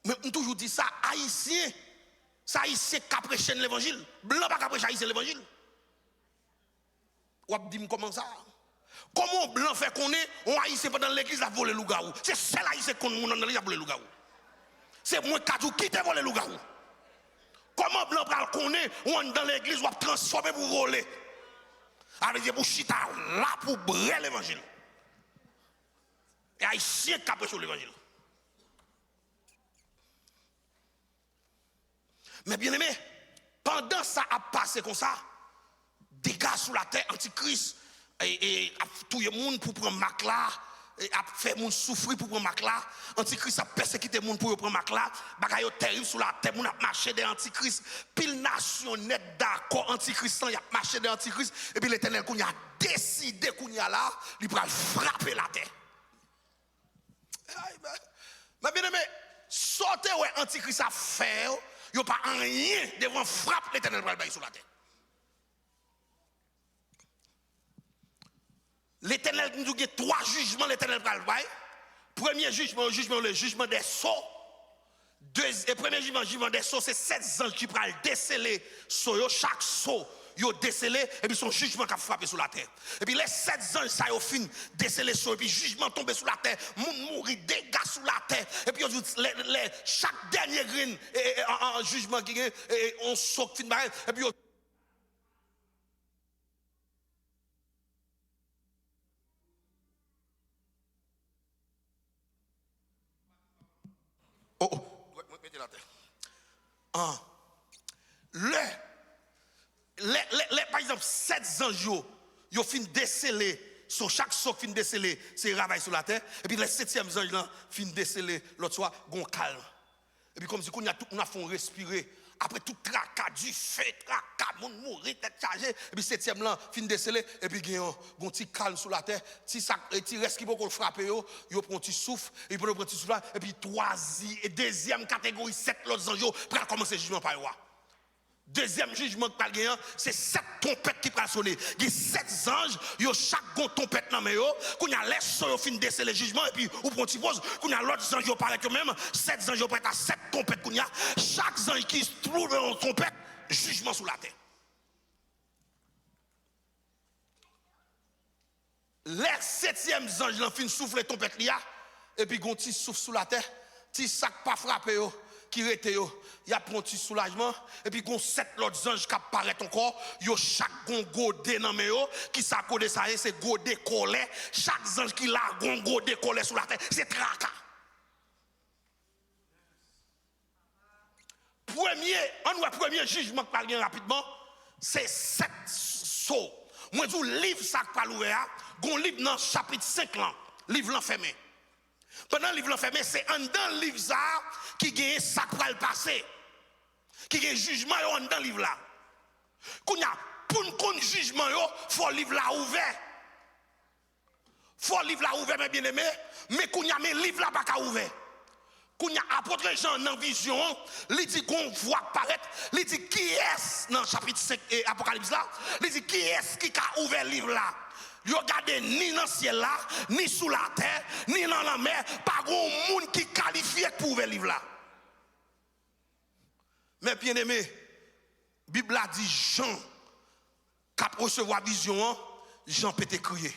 Mais on toujours dit ça, haïtien. Ça, haïtien qui prêche l'évangile. Blanc pas prêcher haïtien l'évangile. Ou dit comment ça? Comment blanc fait qu'on est, on haïtien pendant l'église a volé loup-garou? C'est celle haïtien qu'on est dans l'église a volé loup-garou. C'est moi qui t'a volé loup-garou. Comment blanc pral qu'on est, on dans l'église ou a transformé pour voler? Avec des bouchita là pour brûler l'évangile. Et haïtien qui prêche l'évangile. Mais bien aimé, pendant ça a passé comme ça, dégâts sur la terre, antichrist, et a tout le monde pour prendre Mac là, et a fait monde souffrir pour prendre Mac là, antichrist a persécuté monde pour prendre Mac là, bagaille terrible sur la terre, monde a marché des antichrist, pile nation net d'accord, antichrist, il a marché des antichrist, et puis l'Éternel qu'on a décidé qu'on y a là, il va frapper la terre. Mais bien aimé, sortez ouais antichrist a fait. Yo pas en rien devant frappe l'Éternel va le bailler sur la terre. L'Éternel nous dit 3 jugements l'Éternel va le bailler. Premier jugement, le jugement des sceaux. Premier jugement des sceaux, c'est 7 anges qui prennent déceler sur chaque sceau. Yo décelé et puis son jugement qui a frappé sur la terre. Et puis les 7 anges ça yo fin décelé sur et puis jugement tombé sur la terre, moun mourir, dégâts sur la terre. Et puis chaque dernier grain en jugement qui on saute fin barre et puis mettez la terre. Par exemple, 7 anges, ils fin déceler, sur chaque soc fin déceler, c'est travail sur la terre. Et puis les 7e ange là, fin déceler, l'autre soir, gon calme. Et puis comme si on a fait respirer, après tout tracas, du feu, tracas, moun mourir, tête chargée. Et puis 7e là, fin déceler, et puis il y a un petit calme sur la terre. Si ça, il reste qui peut frapper, il prend un petit souffle, il prend un petit souffle, et puis 2e catégorie, 7 l'autre ange, pour commencer le jugement par eux. Deuxième jugement qui parle, c'est 7 trompettes qui parlent sonner. Il y a 7 anges, il y a chaque trompette dans le qu'on a laissé au fin de déceler le jugement, et puis on prend une pause, qu'on a l'autre ange qui parle que même, 7 anges prêtent à 7 trompettes qu'on a. Chaque ange qui se trouve dans une trompette, jugement sur la terre. Les 7e ange, l'en fin souffle trompette, et puis on petit souffle sur la terre, petit sac pas frappé. Qui rete yo, y a pris un petit soulagement et puis gon 7 autres anges qui apparaissent encore, yo chaque gon godé dans yo qui ça code ça c'est godé collé, chaque ange qui la gon godé collé sur la terre, c'est tracas. Premier jugement qui parle rapidement, c'est 7 sauts. Moi dis livre ça qui parle ouvert, gon livre dans chapitre 5 là, livre l'enfermé. Pendant le livre l'enfermé, c'est en dans le livre ça qui gagne ça qui va le passer. Qui gagne jugement dans le livre là. Pour nous connaître jugement, il faut le livre là ouvert. Faut le livre là ouvert, mes bien-aimés, mais qu'on y a le livre là pas ouvert. Qu'on y a apôtre Jean dans vision, il dit qu'on voit apparaître, il dit qui est dans le chapitre 5 et Apocalypse là, il dit qui est qui a ouvert le livre là. Yo regardez ni dans le ciel là, ni sous la terre, ni dans la mer, pas grand monde qui qualifie pour ouvrir le livre là. Mais bien aimé, la Bible a dit Jean, qui a recevoir vision, Jean peut te crier.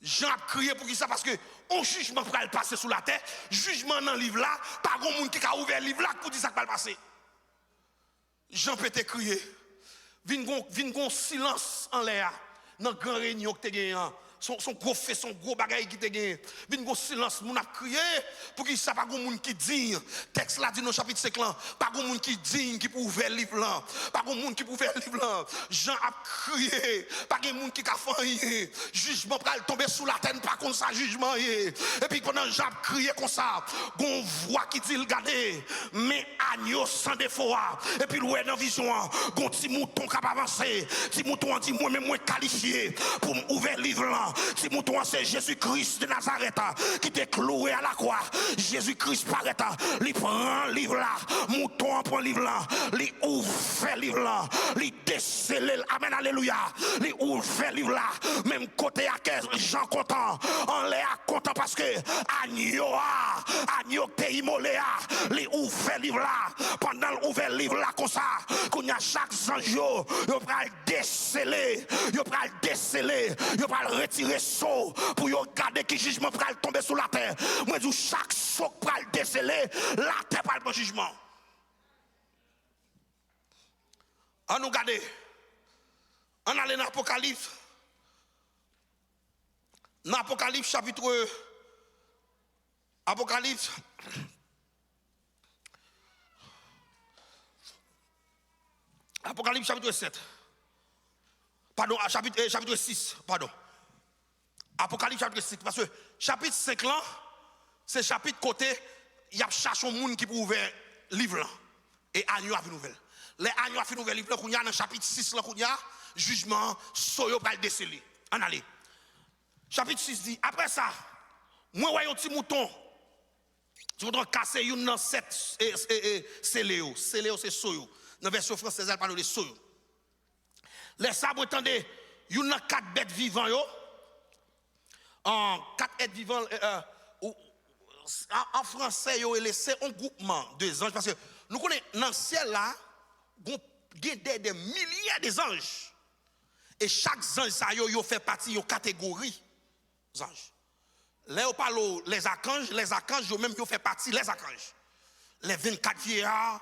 Jean a crié pour qui ça? Parce que on jugement va passer sous la terre, jugement dans le livre là, pas grand monde qui a ouvert le livre là pour dire ça va le passer. Jean peut te crier. Vin gon silence en l'air. Dans la grande réunion que tu as gagné, son gros fait, son gros bagaille qui te gagné. Vin go silence, moun a crié pour qu'il ça pas gon moun qui dit. Texte là dit dans chapitre 5 là, pas gon moun qui dit qui pour ouvrir le livre là. Pas gon moun qui pour ouvrir le livre là. Jean a crié, pas gon moun qui a fait jugement pral tomber sous la terre pas comme ça jugement et puis pendant Jean a crié comme ça, gon voix qui dit regarder, mais agneau sans défaut et puis ouais dans vision, gon petit mouton qui avancer, petit mouton dit moi même moi qualifié pour ouvrir le livre là. Si mouton c'est Jésus-Christ de Nazareth qui t'est cloué à la croix. Jésus-Christ paraît, il prend le livre là, mouton prend le livre là, il ouvre le livre là, il décèle, amen, alléluia, il ouvre le livre là, même côté à 15, Jean content, on l'est content parce que agneau t'es immolé, il ouvre le livre là, pendant l'ouvre le livre là comme ça, qu'on y a chaque ange, il va déceler, il va déceler, il va retirer saut pour regarder qui jugement va tomber sur la terre. Moi je dis chaque saut va le déceler, la terre va le jugement. On nous garder. On allait dans l'Apocalypse. Dans l'Apocalypse chapitre Apocalypse chapitre 7. Pardon, chapitre 6, pardon. Apocalypse chapitre 6, parce que chapitre 5 là, c'est chapitre côté, il y a cherché un monde qui peut ouvrir le livre là. Et agneau a fait nouvelle. Les agneaux a fait nouvelle livre là, qu'on y a dans chapitre 6 là, qu'on y a jugement, soyo pas le déceler. En allez. Chapitre 6 dit, après ça, moi voyons un petit mouton Tu voudras casser une dans 7 c'est Léo. C'est Léo, c'est Soyo. Dans la version française, elle parle de Soyo. Les sabres, attendez, une dans 4 bêtes vivantes, yo. En 4 êtres vivants, en français, yo, c'est un groupement de anges. Parce que nous connaissons dans le ciel là, il y a des milliers d'anges. Et chaque ange, ça, yo fait partie de catégorie d'anges. Là, on parle les archanges, yo même yo fait partie les archanges. Les 24 vieillards,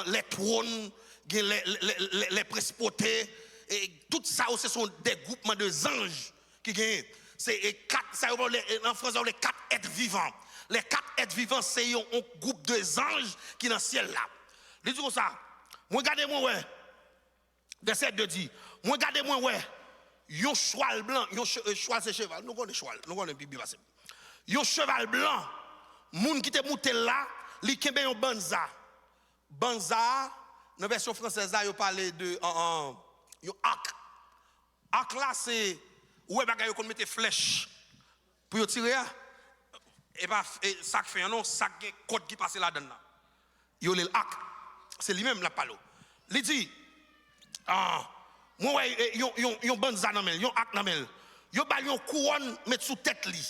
les trônes, les principautés, et tout ça, ce sont des groupements de anges qui gagnent. C'est 4, en français, les 4 êtres vivants. Les 4 êtres vivants, c'est un groupe de anges qui sont dans le ciel là. Dis comme ça, regardez-moi, ouais. Verset 2 dit, regardez-moi, ouais. Yon cheval blanc, cheval c'est cheval, nous connaissons cheval, nous connaissons Bible. Yon cheval blanc, moun qui te monté là, li kembe yon banza. Banza, dans la version française, il parle de yon arc. Arc là, c'est où bagay qu'on mette flèche pour yon tirer. Et pas ça fait non, ça code qui passe là-dedans. Yon le arc, c'est lui-même la parole. Il dit, moi, yon banza nan mel, yon ak nan mel. Yon ba yon couronne mettre sous tête li.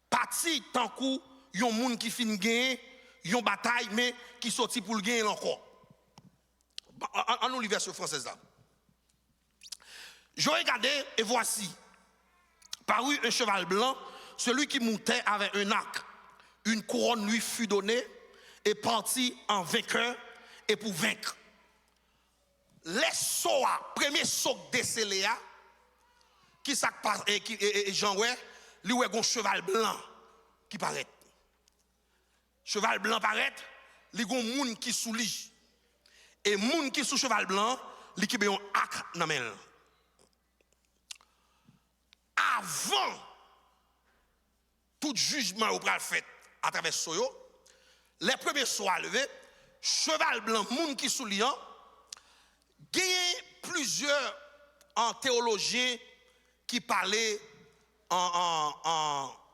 Parti tant kou yon moun qui fin gagner yon bataille mais qui sorti pour le gagner encore. En nous version française là. Je regardais et voici parut un cheval blanc, celui qui montait avec un arc. Une couronne lui fut donnée et partit en vainqueur et pour vaincre. Les soa, premier soc décelé qui ça passe et Jean ouais, lui ouais un cheval blanc qui paraît. Cheval blanc paraît, li gon moun qui sous li. Et moun qui sous cheval blanc, li ki ben ak nan men. Avant tout jugement au pral fait à travers soyo, les premiers soa levé, cheval blanc moun qui sous li il y a plusieurs théologiens qui parlaient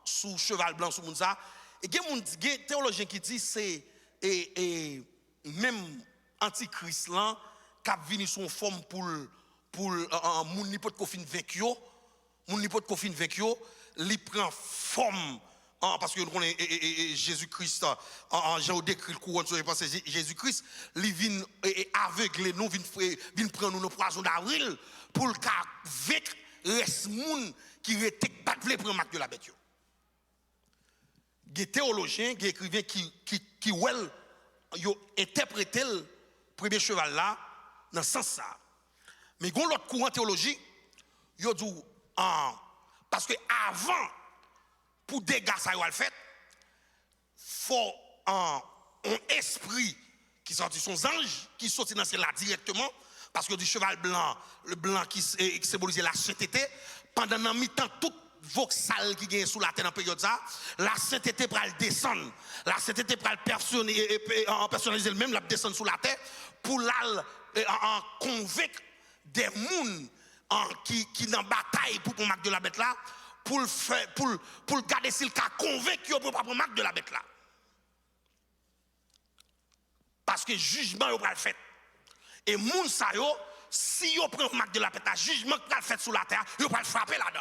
sous cheval blanc sous Mounsa. Et il y a des théologiens qui disent que c'est même antichrist là qui a venu sous forme pour moun n'importe quoi fin vaincu. Moun n'importe quoi fin vaincu, il prend forme. Parce que nous connaissons Jésus-Christ, j'ai décrit le courant sur parce que Jésus-Christ, il vient aveugler nous, vient prendre nos poisons d'avril pour le cas avec les gens qui ne pas prendre marque de la bête. Des théologiens, des écrivains qui ont interprété le premier cheval là dans ce sens là. Mais il y a l'autre courant théologie, il y a dit, parce que avant, pour des gars ça va le fait, faut un esprit qui sortit son ange qui sortit dans cela directement parce que du cheval blanc, le blanc qui symbolisait la sainteté pendant un mi-temps tout voxal qui gagne sous la terre dans période ça, la sainteté pour descendre, la sainteté pour personnaliser elle-même la descendre sous la terre pour la convaincre des gens qui dans bataille pour marque de la bête là. Pour garder s'il a convaincu pour pas prendre marque de la bête là. Parce que jugement est fait. Et moun sa yo, si yo prend marque de la bête là, jugement est fait sous la terre, yo va frapper là-dedans.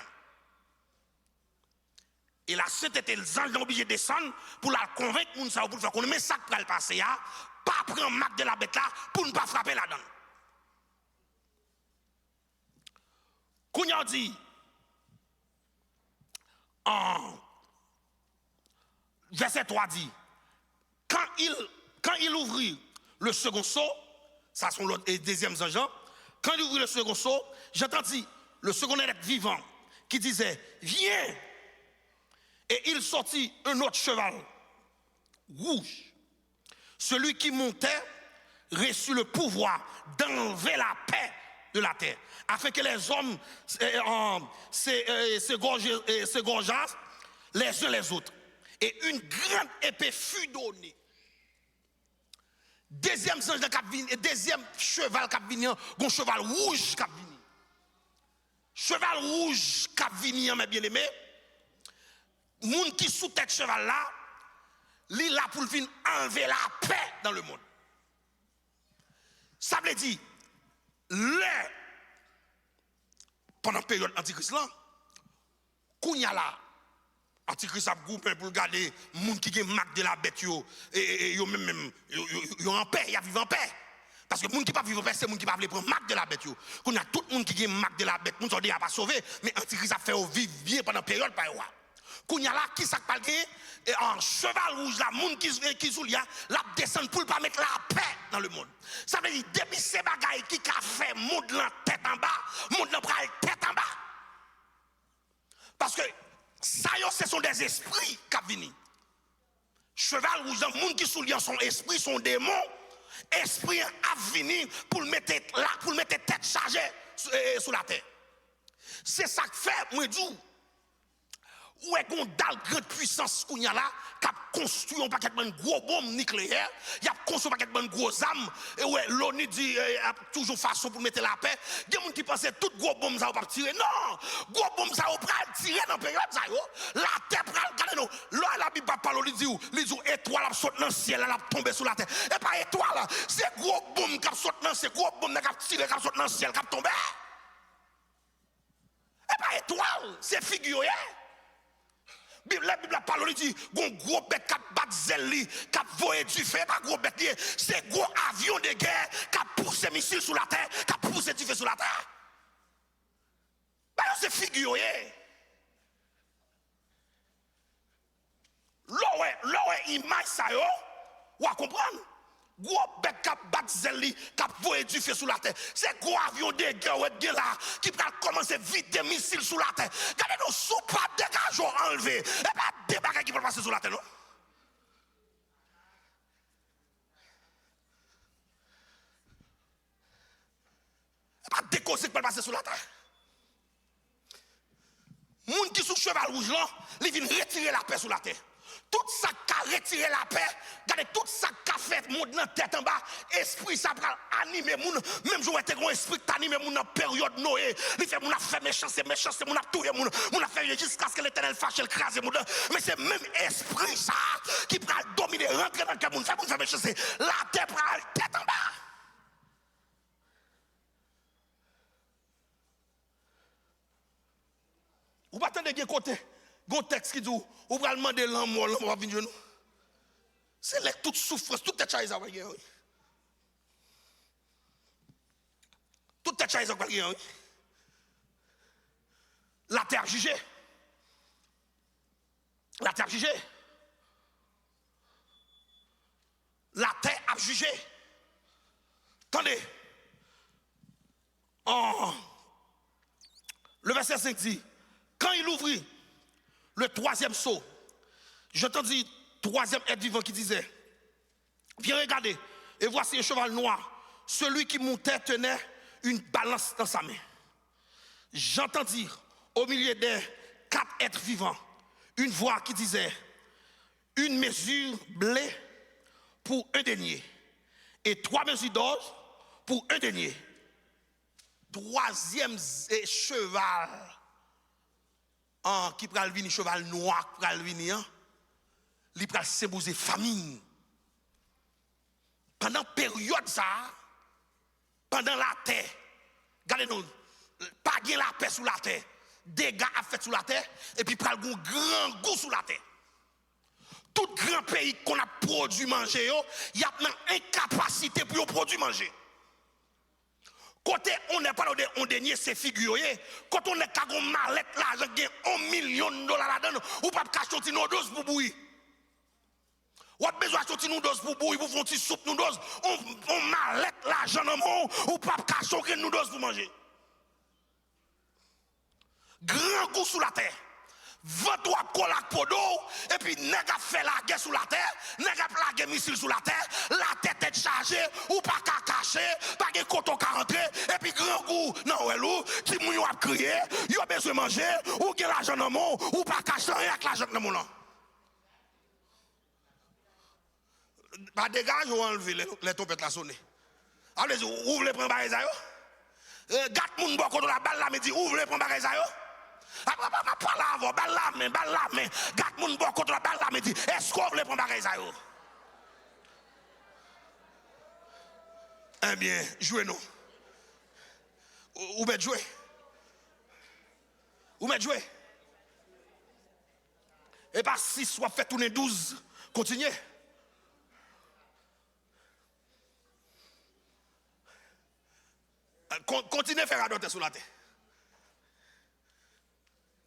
Et la sainteté les anges ont obligé de descendre pour la convaincre moun sa yo pour faire qu'on met ça qui va le passer pas prendre marque de la bête là pour ne pas frapper là-dedans. Kounya dit verset 3 dit, quand il ouvrit le second seau, ça sont les deuxièmes anges, quand il ouvrit le second seau, j'entendis le second être vivant qui disait, viens, et il sortit un autre cheval rouge. Celui qui montait reçut le pouvoir d'enlever la paix de la terre, afin que les hommes s'égorgeassent les uns les autres. Et une grande épée fut donnée. Deuxième ange qui vient, deuxième cheval qui vient, un cheval rouge qui vient. Cheval rouge qui vient, mes bien-aimés. Moun qui sous tête cheval là, Li là pour venir enlever la paix dans le monde. Ça veut dire, pendant la période antichrist là, kounya là, antichrist a groupé pour garder les gens qui ont marque de la bête, et même en paix, ils vivent en paix. Parce que les gens qui ne vivent en paix, c'est les gens qui ne veulent pas prendre marque de la bête. Quand il y a tout le monde qui a marque de la bête, les gens ne sont pas sauvés, mais antichrist a fait vivre bien pendant la période. Quand il y a là, qui s'est palgué, et en cheval rouge, là, les gens qui sont là, la descend pour ne pas mettre la paix dans le monde. Ça veut dire, depuis ces bagailles qui a fait le monde la tête en bas, le monde la tête en bas. Parce que ça, ce sont des esprits qui viennent. Cheval rouge, les gens qui sont là, son esprit, son démon, esprit a venu pour mettre tête chargée sur la terre. C'est ça que fait, moi, je dis, où est qu'on a une grande puissance qu'on y a là, qui a construit un paquet de gros bombes nucléaires, il a construit un paquet de gros armes, et ouais, l'ONU dit a toujours façon pour mettre la paix. Il y a des gens qui pensent que toutes gros bombes ça va pas tirer. Non, gros bombes ça va pas tirer dans la période ça yo. La terre pral regardez nous. Là la Bible parle il dit étoile a sauté dans le ciel, elle a tombé sur la terre. Et pas étoile, c'est gros bombes qui sauté dans c'est gros bombes qui tiré qui sauté dans le ciel qui tombé. Et pas étoile, c'est figuré. La Bible parle, il dit, un gros bête qui a battu zèle, qui a voyé du feu, pas gros bête, c'est gros avion de guerre qui a poussé missiles sur la terre, qui a poussé du feu sur la terre. C'est figuré. L'eau est image ça, vous comprendre? Gros bête qui a battu zèle, qui a voyé du feu sur la terre. C'est gros avion de guerre là, qui va commencer vite des missiles sur la terre. Regardez nos soupapes dégageons enlevés. Et pas des bagages qui vont passer sur la terre, non? Et pas des causes qui vont passer sur la terre. Les gens qui sont sur cheval rouge là, ils viennent retirer la paix sur la terre. Tout ça qui a retiré la paix, regardez tout ça qui a fait monde dans la tête en bas, esprit ça va animer moun, même si vous avez un esprit qui anime moun dans la période Noé, il fait moun a fait méchant, moun a tué moun a fait jusqu'à ce que l'Éternel fâche le crase moun, mais c'est même esprit ça qui va dominer, rentrer dans le cœur moun, fait méchant, la terre prend la tête en bas. Vous pas attendre bien côté. Gon texte qui dit ou va demander l'amour va venir nous. C'est là toute souffrance, toute tête chaise à voir. Toute tête chaise à voir. La terre jugée. La terre jugée. La terre a jugé. Attendez. Le verset 5 dit, quand il ouvrit le troisième seau, j'entendis troisième être vivant qui disait, viens regarder, et voici un cheval noir, celui qui montait tenait une balance dans sa main. J'entendis au milieu des 4 êtres vivants une voix qui disait, une mesure blé pour 1 denier et 3 mesures d'or pour 1 denier. Troisième cheval qui pral venir cheval noir qui pral venir, il pral symboliser famine. Pendant période ça, pendant la terre, regardez-nous, pas gain la paix sur la terre, dégâts à fait sur la terre, et puis pral un grand goût sur la terre. Tout grand pays qu'on a produit manger, il y a une incapacité pour produire manger. Quand on n'est pas dans un dernier, c'est figuré. Quand on est qu'à une mallette, l'argent gagne $1 million là-dedans, ou pas cacher nos doses pour bouillir. Ou pas besoin de sortir nos doses pour bouillir, pour faire une petite soupe, nos doses. On mallette l'argent dans le monde, ou pas cacher nos doses pour manger. Grand coup sur la terre. 23 colacs pour d'eau, et puis nèg a fait la guerre sur la terre, nèg a plagué missile sur la terre, la tête est chargée, ou pas qu'à cacher, pas de coton qu'à rentrer, et puis grand goût, non, ou, qui mouillon a crié, y a besoin de manger, ou qui l'argent dans le monde, ou pas cacher rien avec l'argent dans le monde. Pas dégage ou enlever les trompettes la sonner. Allez, ouvre les prendre bagage ça yo. Gâte moun bon contre la balle là, me dit ouvre les prendre bagage ça yo. Après, pas là avant, balle la main. Gâte mon bon contre balle la main. Dit, est-ce qu'on veut prendre bagage ça yo? Eh bien, jouez nous. Ou mettez jouer. Ou mettez jouer. Et pas 6 soit fait tourner 12. Continuez. Continuez à faire radoter sur la terre.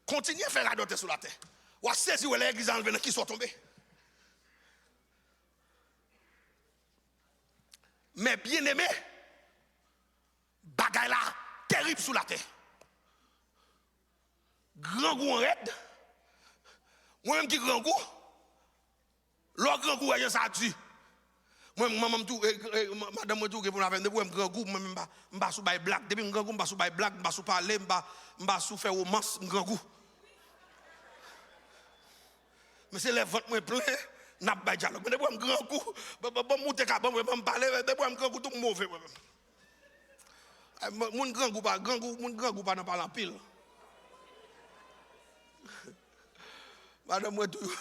Continuez à faire radoter sur la terre. Ou à saisir les églises en venant qui sont tombés. Mais bien aimé, bagaille là terrible sur la terre. Grand goût en raide. Moi-même qui grand goût. L'autre grand goût, ça a dit. Moi, madame, tout, pour la peine, grand goût, moi, je ne suis pas blague. Depuis grand goût, je ne suis pas blague, je ne suis pas parler, je ne suis pas faire romance, grand goût. Mais c'est les votes, moi, plein, je n'ai pas dialogue. Mais depuis grand goût, je ne parler, depuis grand goût, tout mauvais. Mon grand goût, pas dans parler en pile. Madame, moi, tout.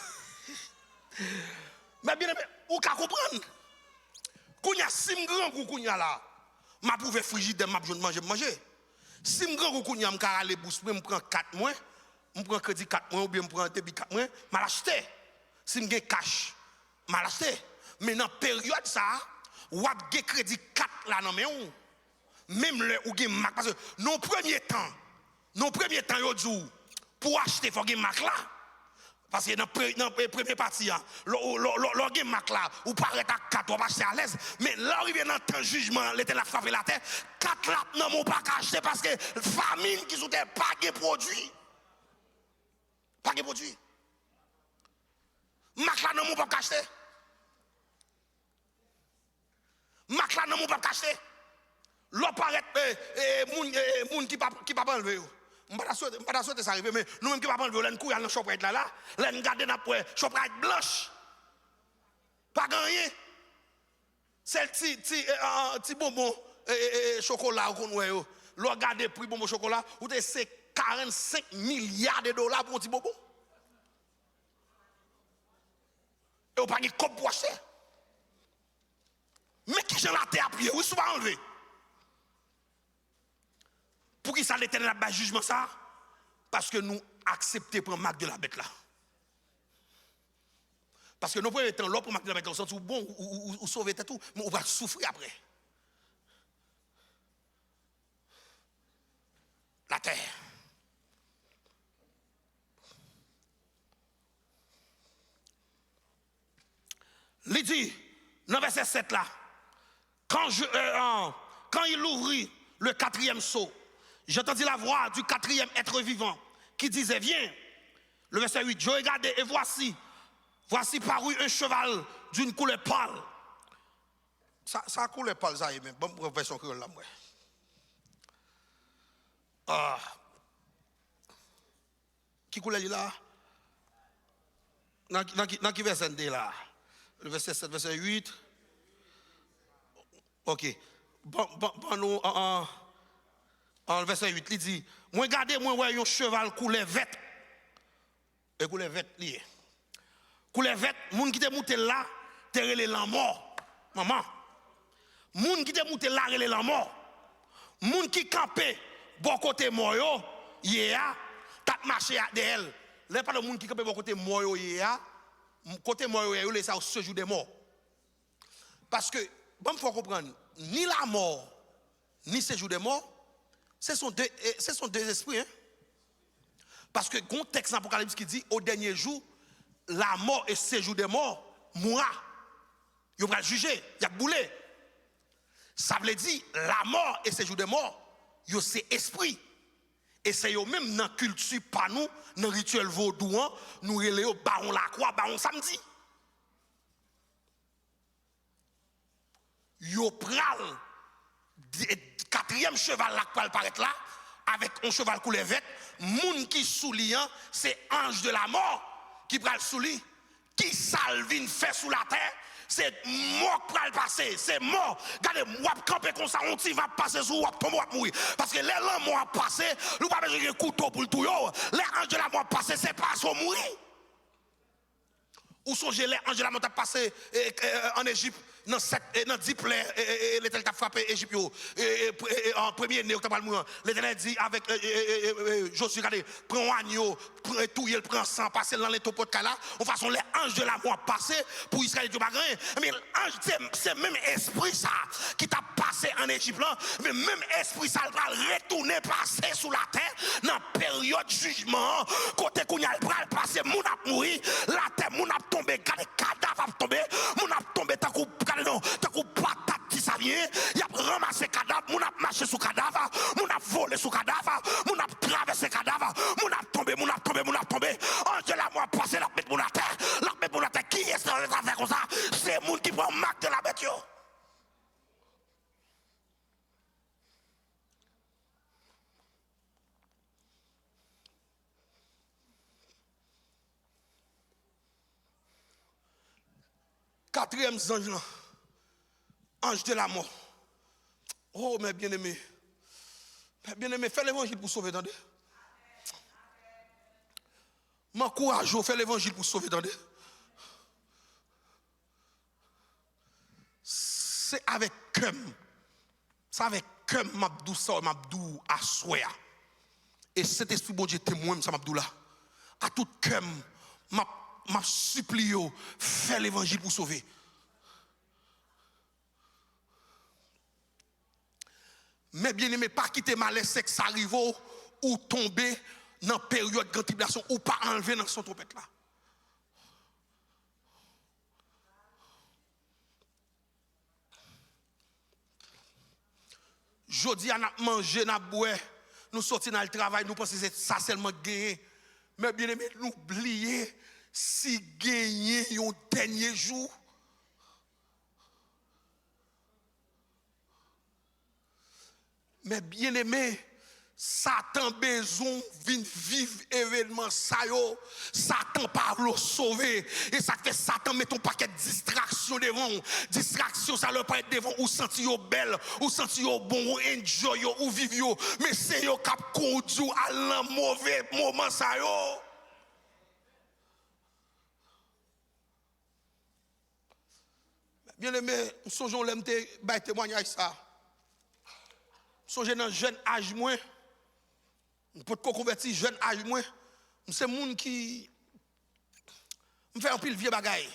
Mais bien aimé, ou qu'à comprendre. Kounya sim grand kou kounya là, m'a prouvé frigidaire m'a besoin de manger. Sim grand kou kounya m'ka aller bourse, me prend 4 mois, me prend crédit 4 mois ou bien me prend débit 4 mois, m'a l'acheter. Si m'gè cash, m'a l'acheter. Mais dans période ça, ou a gè crédit 4 là non mais ou même le ou gè marque parce que non premier temps yo djou pour acheter faut gè marque là. Parce que dans la première partie, l'orgue marque là, ou paraît à 4, on va acheter à l'aise. Mais là, il vient dans le jugement, l'été la frappé la terre, 4 là, non, on pas acheter parce que famine qui sont pas de produits. Pas de produits. Marque là, non, on pas acheter. Marque là, non, on pas acheter. L'on paraît, moun qui pas enlevé. Je ne sais pas si ça arrive, mais nous-mêmes qui ne pouvons pas prendre le coup, il y a une choprette là, nous gardons la choprette blanche. Pas gagné. C'est le petit bonbon chocolat qu'on voit. L'on garde le prix bonbon chocolat, c'est 45 milliards de dollars pour un petit bonbon. Et on n'a pas de cop pour acheter. Mais qui j'en la terre à pied, oui, souvent enlevé. Pour qui ça l'Éternel a bas jugement ça? Parce que nous acceptons pour marque de la bête là. Parce que nous prenons temps là pour marque de la bête, on sent tout bon ou sauver tout, mais on va souffrir après. La terre. Il dit, dans verset 7 là, quand il ouvrit le 4e sceau, j'entendis la voix du 4e être vivant qui disait, viens. Le verset 8, je regardais et voici parut un cheval d'une couleur pâle. Ça couleur pâle, ça y est, mais bonne version que là, moi. Qui couleur là? Dans qui verset là? Le verset 7, verset 8. Ok. Bon, nous, en verset 8, il dit, moi regardez, moi voyais un cheval couleur verte. Et couleur verte lié. Couleur verte, moun qui te monté là, te relé la mort. Maman. Moun qui te monté là, relé la mort. Moun qui campé, bon côté mort yo, yéa, t'as marché à d'elle. Là, pas de moun qui campé bon côté mort yo, yéa, côté mort yo, laisse ça au séjour des morts. Parce que, bon, il faut comprendre, ni la mort, ni séjour des morts, ce sont deux esprits. Hein? Parce que le contexte d'Apocalypse qui dit au dernier jour, la mort et séjour des morts mourra. Il va juger, il a boulé. Ça veut dire la mort et séjour des morts, c'est esprit. Et c'est eux même dans la culture, pas nous, dans le rituel vaudouan, nous relèvons baron la croix, baron samedi. Yo pral 4e cheval là qui paraître là avec un cheval couleur verte, moun qui sous liant, c'est ange de la mort qui pral sous lui, qui salvine fait sous la terre, c'est mort qui va le passer, c'est mort. Regardez, moi, camper comme ça, on t'y va passer sur, on tombe, on mourir. Parce que les lames vont passer, nous pas besoin de couteau pour le tout, les anges de la mort passer, c'est pas sur mourir. Où sont les anges de la mort passé en Égypte? Dans 10 plaies, l'Éternel a frappé l'Égypte. En premier né, l'Éternel dit avec Josué, regardez, prends un agneau, tout il prend sang, passer dans les topos de Kala. En façon, les anges de la mort passé pour Israël du Bagrin. Mais l'ange, c'est même esprit ça qui t'a passé en Égypte. Mais même esprit ça va retourner, passer sous la terre dans la période de jugement. Côté qu'on y a le passer, mon a mouru, la terre, mon a tombé, regardez, cadavre a tombé, mon a tombé, t'as coup patate qui ça vient, il a ramassé cadavre, mon a marché sous cadavre, mon a volé sous cadavre, mon a traversé cadavre, mon a tombé, mon a tombé, mon a tombé. Ange de la mort passé, la bête mon a terre, la bête mon a terre. Qui est-ce qui va faire comme ça? C'est le monde qui prend marque de la bête. Yo. Quatrième ange là. Ange de la mort. Oh, mes bien-aimés. Mes bien-aimés, fais l'évangile pour sauver, attendez. M'encourage, fais l'évangile pour sauver, attendez. C'est avec comme. C'est avec comme m'abdou ça, m'abdou à souhait. Et cet esprit bon Dieu témoin, ça m'abdou là. À tout comme, m'a supplié, fais l'évangile pour sauver. Mais bien aimé, pas quitter malaise, c'est que ça arrive ou tomber dans la période de grande tribulation ou pas enlever dans son trompette là. Jodi, on a mangé, on a boire, nous sortis dans le travail, nous pensons que c'est ça seulement gagner. Mais bien aimé, nous oublions si gagner un dernier jour. Mais bien aimé, Satan besoin de vivre événement ça yo. Satan pas le sauver. Et ça fait Satan met ton paquet de distractions devant. Distraction ça leur pas être devant ou sentir yo belle, ou sentir yo bon, ou enjoy yo, ou vivre yo. Mais c'est yo cap conduit à un mauvais moment ça yo. Bien aimé, nous songeons l'aime te témoignage ça. Songez dans jeune âge moins, on peut convertir jeune âge moins. C'est monde qui me fait un pile vieux bagaille.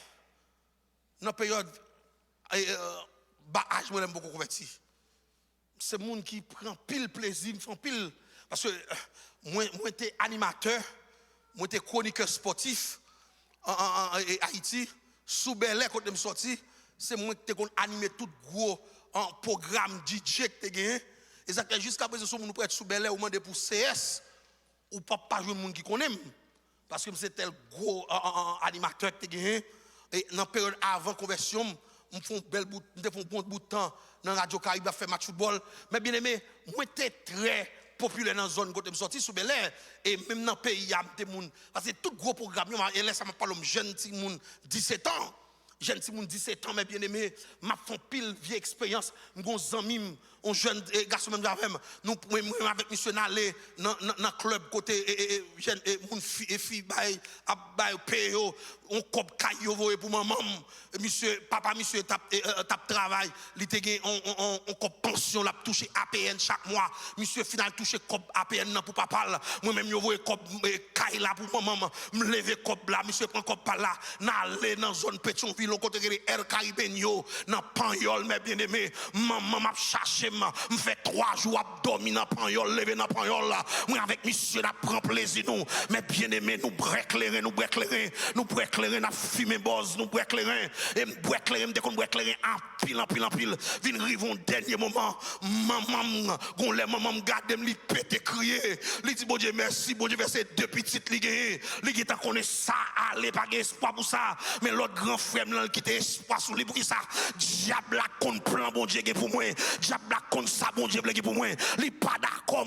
Dans période bas âge moins beaucoup convertir. C'est monde qui prend pile plaisir, me font pile parce que moi j'étais animateur, moi j'étais chroniqueur sportif en Haïti, sous Bel-Air quand je me sorti, c'est moi qui t'ai animé tout gros en programme DJ que gagné. Et ça fait jusqu'à présent, si nous prêtons sous Bel-Air ou demander pour CS, ou pas jouer le monde qui connaît. Parce que c'est tel gros animateur qui gagné. Et dans la période avant conversion, nous faisons un bon bout de temps dans la Radio Caraïbe à faire match football. Mais bien aimé, moi j'étais très populaire dans la zone où je suis sorti sous Bel-Air. Et même dans le pays, il y a des gens. Parce que tout gros programme, et là, ça m'a parlé de jeunes 17 ans. Jeune si moun 17 ans, mais bien aimé, m'a fait pile vieille expérience. Mon ami, un jeune garçon même avec monsieur n'allé dans le club côté jeune mon fille bail payo on cop caillou pour maman monsieur papa monsieur tape travail, il te gagne on cop pension l'a touché APN chaque mois. Monsieur final touché cop APN pour papa. Moi même yo voye cop caille là pour maman, me lever cop là, monsieur prend cop par là, n'aller dans zone Pétionville on côté Air Caribbean yo dans Panyol mais bien aimé, maman m'a cherché me fait 3 jours à dormir dans Panyol, lever dans Panyol là. Moi avec monsieur n'a prend plaisir nous, mais bien aimé nous éclairer, nous éclairer, n'a fumer boss, nous éclairer et éclairer dès qu'on éclairer en pile, vinn rivon dernier moment, maman gon les maman garde me li pété crier, li dit bon Dieu merci, bon Dieu verset 2 petits réussite li gagné, li qui t'a connaît ça, aller pas espoir pour ça, mais l'autre grand frère qui t'a espoir sur lui pour qui ça, diable la compte plan bon Dieu pour moi, diable la compte ça bon Dieu pour moi, li pas d'accord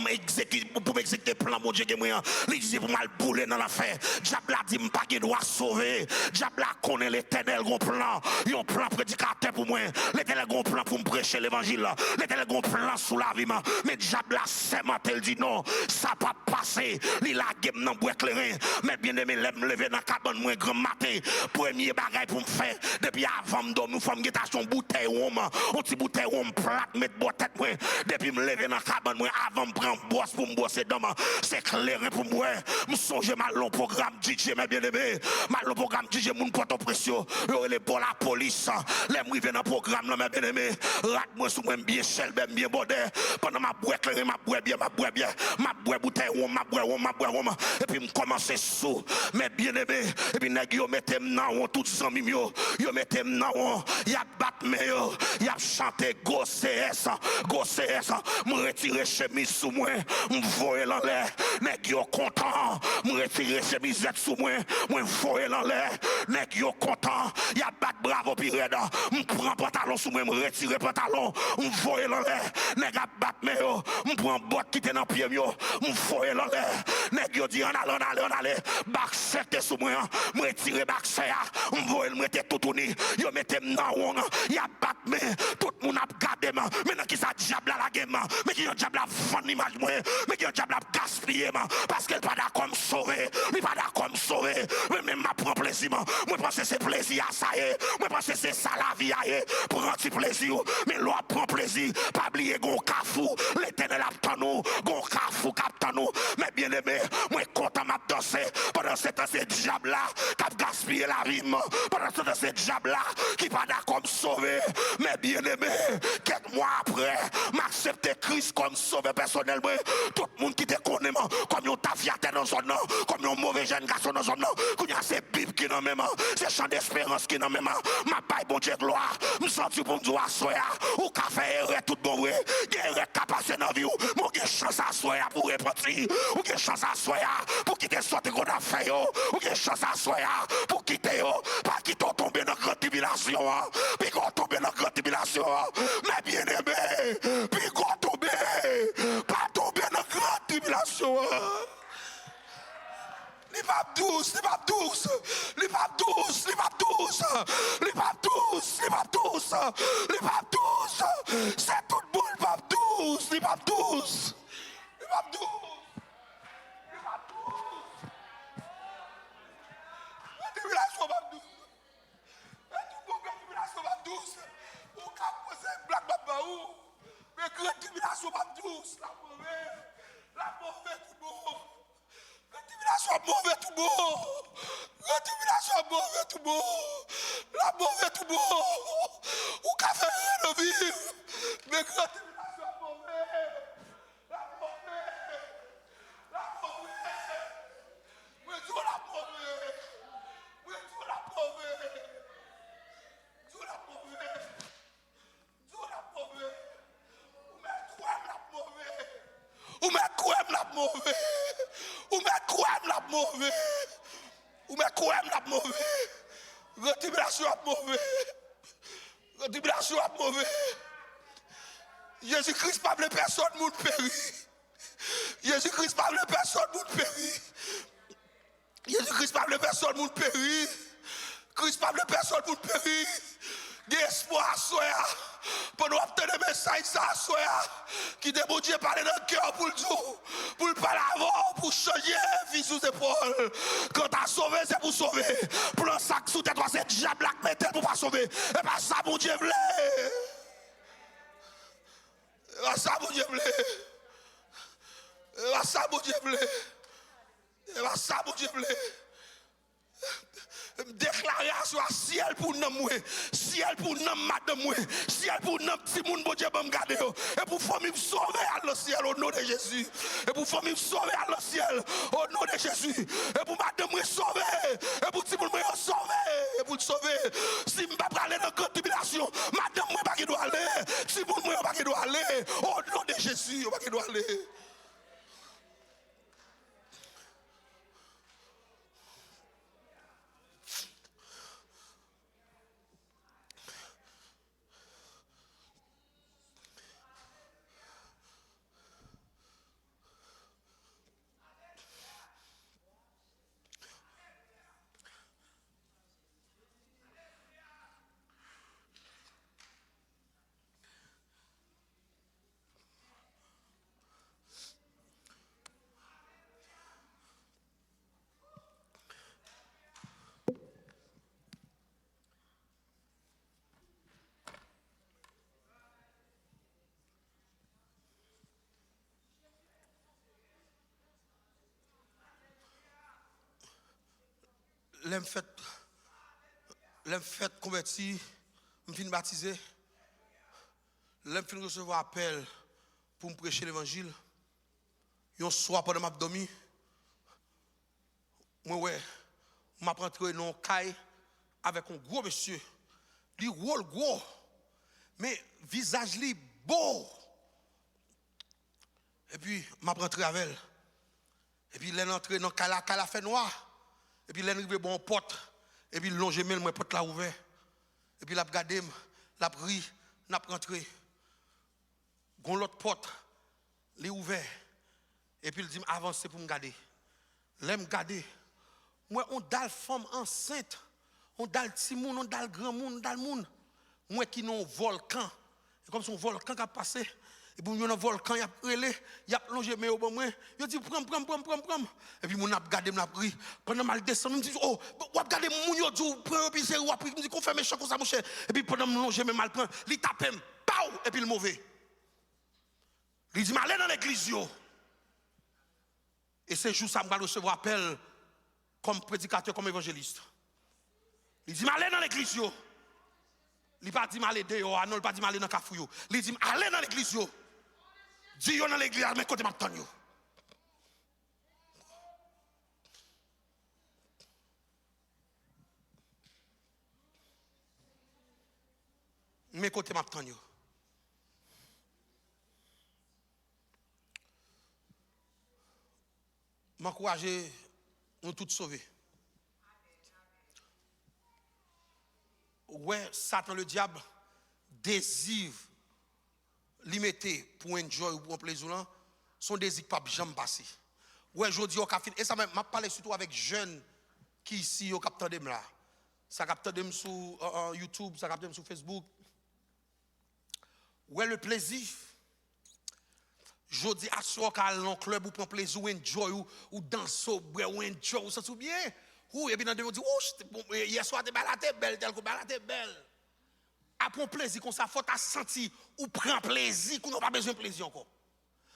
pour m'exécuter plan bon Dieu moi, li dit pour mal bouler dans l'affaire, diable la dit m'pas qui doit sauver, diable la connaît l'Éternel gon plan, yon plan prédicateur pour moi, l'Éternel gon plan pour me prêcher l'évangile, l'Éternel gon plan sous la vie, mais diable la serment elle dit non, ça pas passer, li la game nan bois clairin, mais bien aimé l'aime lever dans cabane moi grand matin, premier bagage pour me faire, depuis avant me dormir, faut me geta son bouteille rhum, on petit bouteille rhum plate mettre bois tête moi, depuis me lever dans cabane moi avant me prendre bosse pour me bosser demain, c'est clair pour moi, me songe mal long programme DJ mais bien aimé, mal long programme DJ moun porte pression, yo les pour la police, les m'rive dans programme là mais bien aimé, rate moi sous moi bien chel bien bordé, pendant ma bois clairin ma bois bien ma bois bouteille rhum ma bois rhum et puis me commencer sous mais bien aimé et puis nèg yo mette nan tout zami yo mette nan y a battre mais yo y a chanter go CS me retirer chemise sous moi me voyer dans l'air nèg yo content me retirer chemise sous moi voyer dans l'air nèg yo content y a battre bravo pireda me prend pantalon sous moi me retirer pantalon me voyer dans l'air nèg a battre mais yo me prend botte qui était dans pied yo me voyer dans l'air nèg yo dit on allez bac c'était sous moi me retirer bac c'est me voyer me mettre tout tourner yo mettez nan on y a battre mais tout le monde a gardé maintenant qui ça diable la game mais qui diable la vendre image moi mais qui diable la gaspiller parce qu'elle pas d'accord me sauver il pas d'accord me sauver mais même m'a prend plaisir moi pense que c'est plaisir ça y est moi pense que c'est ça la vie pour un petit plaisir mais l'on prend plaisir pas oublier gon kafou l'Éternel a nous gon kafou capte nous mais bien aimé moi content m'a danser pendant ce temps c'est diable là qui a gaspillé la vie pendant ce temps c'est diable là qui pas d'accord me sauver mais bien aimé quelques mois après m'accepter Christ comme sauveur personnellement tout le monde qui te connaît comme un tafiateur dans zone comme un mauvais jeune garçon dans zone qu'il y a ces bibles qui n'ont même ces chants d'espérance qui n'ont même ma paille bon Dieu gloire me senti pour me dire à soya ou café tout bon ouais guerre capacité dans vie mon chance à soya pour repartir ou que chance à soya pour quitter sortir qu'on a fait ou que chance à soya pour quitter pas quitter tomber dans grande tribulation puis qu'on tombe dans grande tribulation mais bien aimé puis qu'on tombe pas tomber dans grande tribulation les papes douces, les papes douces, les papes douces, les papes douces, les papes douces, les papes douces, les papes douces, c'est tout le monde, les papes douces, les papes douces, les papes douces, les papes douces, la tribulation papes douce, tout le monde la tribulation papes douce, ou cap poser black babaou, mais grande tribulation papes douce, la mauvaise tout bon. La mauvais tout beau. La tribulation mauvais tout beau. La mauvais tout beau. Ou qu'a fait rien de vivre. Mais la tribulation mauvais. La mauvais. La mauvais. Mais tout la mauvais. Mais tout la mauvais. Tout la mauvais. Tout la mauvais. Ou mais quoi la mauvais. Ou mais quoi la mauvais. Ou mais quoi la mauvais. Ou mais quoi la mauvais. Retribulation mauvais. Retribulation mauvais. Jésus-Christ pas de personne moun péri. Jésus-Christ pas de personne moun péri. Jésus-Christ pas de personne moun péri. Christ pas de personne moun péri. D'espoir soya. Pour nous obtenir des messages ça soya. Qui de bon Dieu parler dans le cœur pour le jour. Pour le parler avant, pour changer vie sous épaules. Quand t'as sauvé, c'est pour sauver. Pour un sac sous tête, c'est diable qui mettait pour pas sauver. Et pas ça, mon Dieu voulait. Et pas ça, mon Dieu voulait. Et pas ça, mon Dieu voulait. Et pas ça, mon Dieu voulait. Déclaration à ciel pour nous, ciel pour nous, madame, ciel pour nous, petit monde, bon Dieu, me garder. Et pour famille sauver à le ciel au nom de Jésus. Et pour famille sauver à le ciel au nom de Jésus. Et pour madame, sauver. Et pour petit monde, sauver. Et pour sauver. Si je ne peux pas aller dans la grande tribulation, madame, je ne pas doit aller. Si monde, je ne pas doit aller. Au nom de Jésus, je ne pas doit aller. L'homme fait converti, je fin baptisé. L'homme fin recevoir appel pour me prêcher l'évangile. Un soir pendant m'a dormi, moi m'a rentré dans caille avec un gros monsieur. Lui gros, mais visage lui beau. Et puis m'a rentré avec elle. Et puis elle entré dans caille la fait noir. Et puis elle arrivé bon porte. Et puis longe même moi porte là ouvert. Et puis l'a regardé, l'a pris, n'a rentré. Gon l'autre porte, les ouvert. Et puis il dit avancez pour me garder. L'aime garder. Moi on dalle femme enceinte, on dalle petit monde, on dalle grand monde, on dalle monde. Moi qui non volcan. Et comme son volcan qui a passé, et puis on a volcan, il a relé, il a plongé mais au bon moi, il dit prends. Et puis mon a regardé m'a pris pendant mal descendre, il me dit oh, on regarder mon yo dit prends puis c'est ou après il me dit qu'on fait méchant comme ça mon cher. Et puis pendant me mais mal prend, il tape et puis le mauvais. Il dit allez dans l'église yo. Et ces jours ça me va recevoir appel comme prédicateur, comme évangéliste. Il dit allez dans l'église yo. Il pas dit aller dehors, non, il pas dit aller dans cafou yo. Il dit allez dans l'église yo. Dis yo dans l'église mais côté m'attend yo. Mais côté m'attend yo. M'encourager nous tous sauvés. Ouais, Satan le diable désire limiter pour enjoy ou pour un plaisir là, son désir pas jamais passer. Ouais, aujourd'hui au café et ça m'a parlé surtout avec jeunes qui ici au capteur dem là. Ça capteur dem sur YouTube, ça capteur dem sur Facebook. Ouais, le plaisir. Jodi à soir qu'à l'on club ou prend plaisir ou enjoy ou danser ou enjoy ou ça tout bien. Ou et puis dans de dit oh hier soir t'es baladé belle tel que baladé belle. Après un plaisir qu'on ça faut ta senti ou prend plaisir qu'on n'a pas besoin de plaisir encore.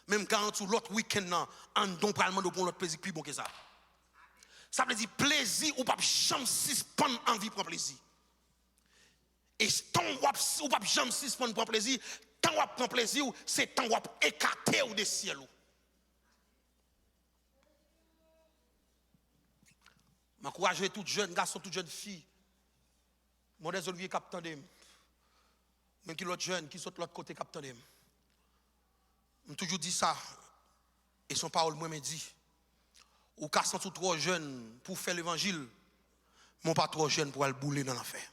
Même quand tout l'autre week-end en don parlement de pour l'autre plaisir plus bon que ça. Ça veut dire plaisir ou pas jamais suspendre envie prend plaisir. Et tant ou pas jamais suspendre prend plaisir. Tant qu'on prend plaisir, c'est tant qu'on écarté ou des ciels. M'encourager tout jeune garçon, toute jeune fille. Modeste Olivier capitaine dem. Même qui l'autre jeune qui saute l'autre côté capitaine dem. Je toujours dit ça et son parole moi me dit ou qu'à sont trop jeune pour faire l'évangile, mon pas trop jeune pour aller bouler dans l'enfer.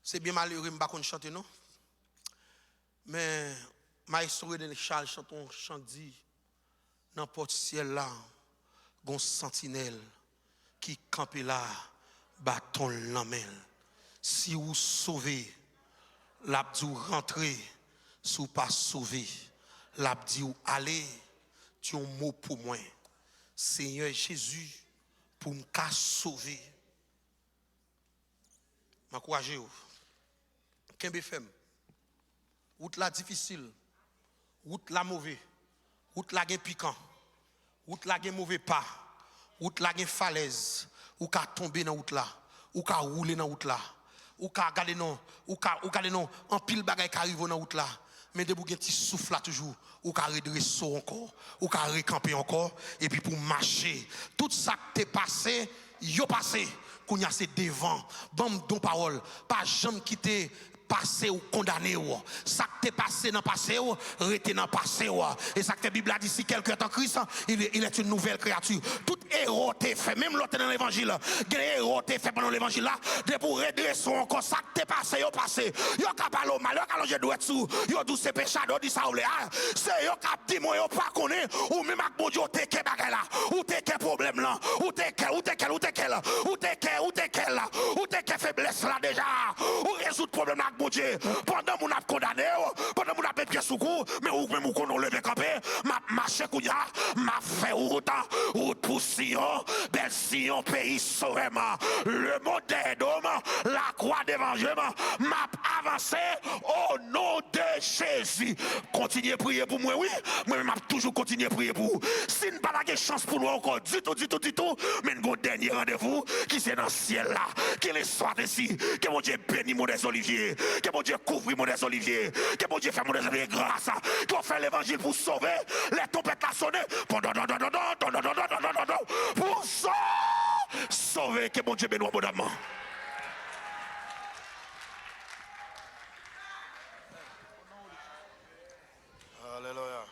C'est bien malheureux, je ne sais pas chanter, non? Mais ma histoire de Charles chanton chant dit n'importe ciel là, gon sentinelle qui campe là, bâton l'amel. Si vous sauvez, l'abdi rentrez, si vous pas sauvé, l'abdi ou allez, tu as un mot pour moi. Seigneur Jésus, pour me sauver. M'encourager vous. Kembe femme. Route la difficile. Route la mauvais. Route la gen piquant. Route la gen mauvais pas. Route la gen falaise. Ou ka tomber dans route là. Ou ka rouler dans route là. Ou ka garder non, ou ka non en pile bagay qui arrive dans route là. Mais debout gen petit souffle là toujours. Ou ka redresser encore. Ou ka recamper encore et puis pour marcher. Tout ça qui t'est passé, yo passé. Qu'on y a c'est devant. Bam don parole. Pas jamais quitter passé ou condamné ou ça qui t'est passé dans passé ou rester dans passé ou et ça que la Bible a dit si quelqu'un est en Christ il est une nouvelle créature. Tout héros t'est fait même l'autre dans l'évangile quel héros t'est fait pendant l'évangile là de pour redresser encore ça qui t'est passé yo passé yo capable au mal yo calonge doit sous yo douce péchado dit ça ou c'est yo cap dit moi yo pas connaît ou même ak bon Dieu t'es que bagay là ou t'es que problème là ou t'es que faiblesse là déjà ou résoudre problème là bon Dieu, pendant mon a condamné, pendant mon a fait pied sous cou, mais ou même qu'on on levé campé, m'a marché kounya, m'a fait route poussillon, belle choisi un pays sauvement. Le modèle d'homme, la croix d'évangile, m'a avancé au nom de Jésus. Continuez à prier pour moi, oui. Moi, je toujours continuer à prier pour vous. Si nous n'avons pas de chance pour nous encore, du tout, mais nous avons un dernier rendez-vous qui c'est dans le ciel là. Que les soirs ici, que mon Dieu bénisse mon des oliviers, que mon Dieu couvre mon des oliviers, que mon Dieu fait mon des oliviers grâce, qu'on fait l'évangile pour sauver, les tempêtes la sonner, pour sauver, que mon Dieu bénisse mon âme.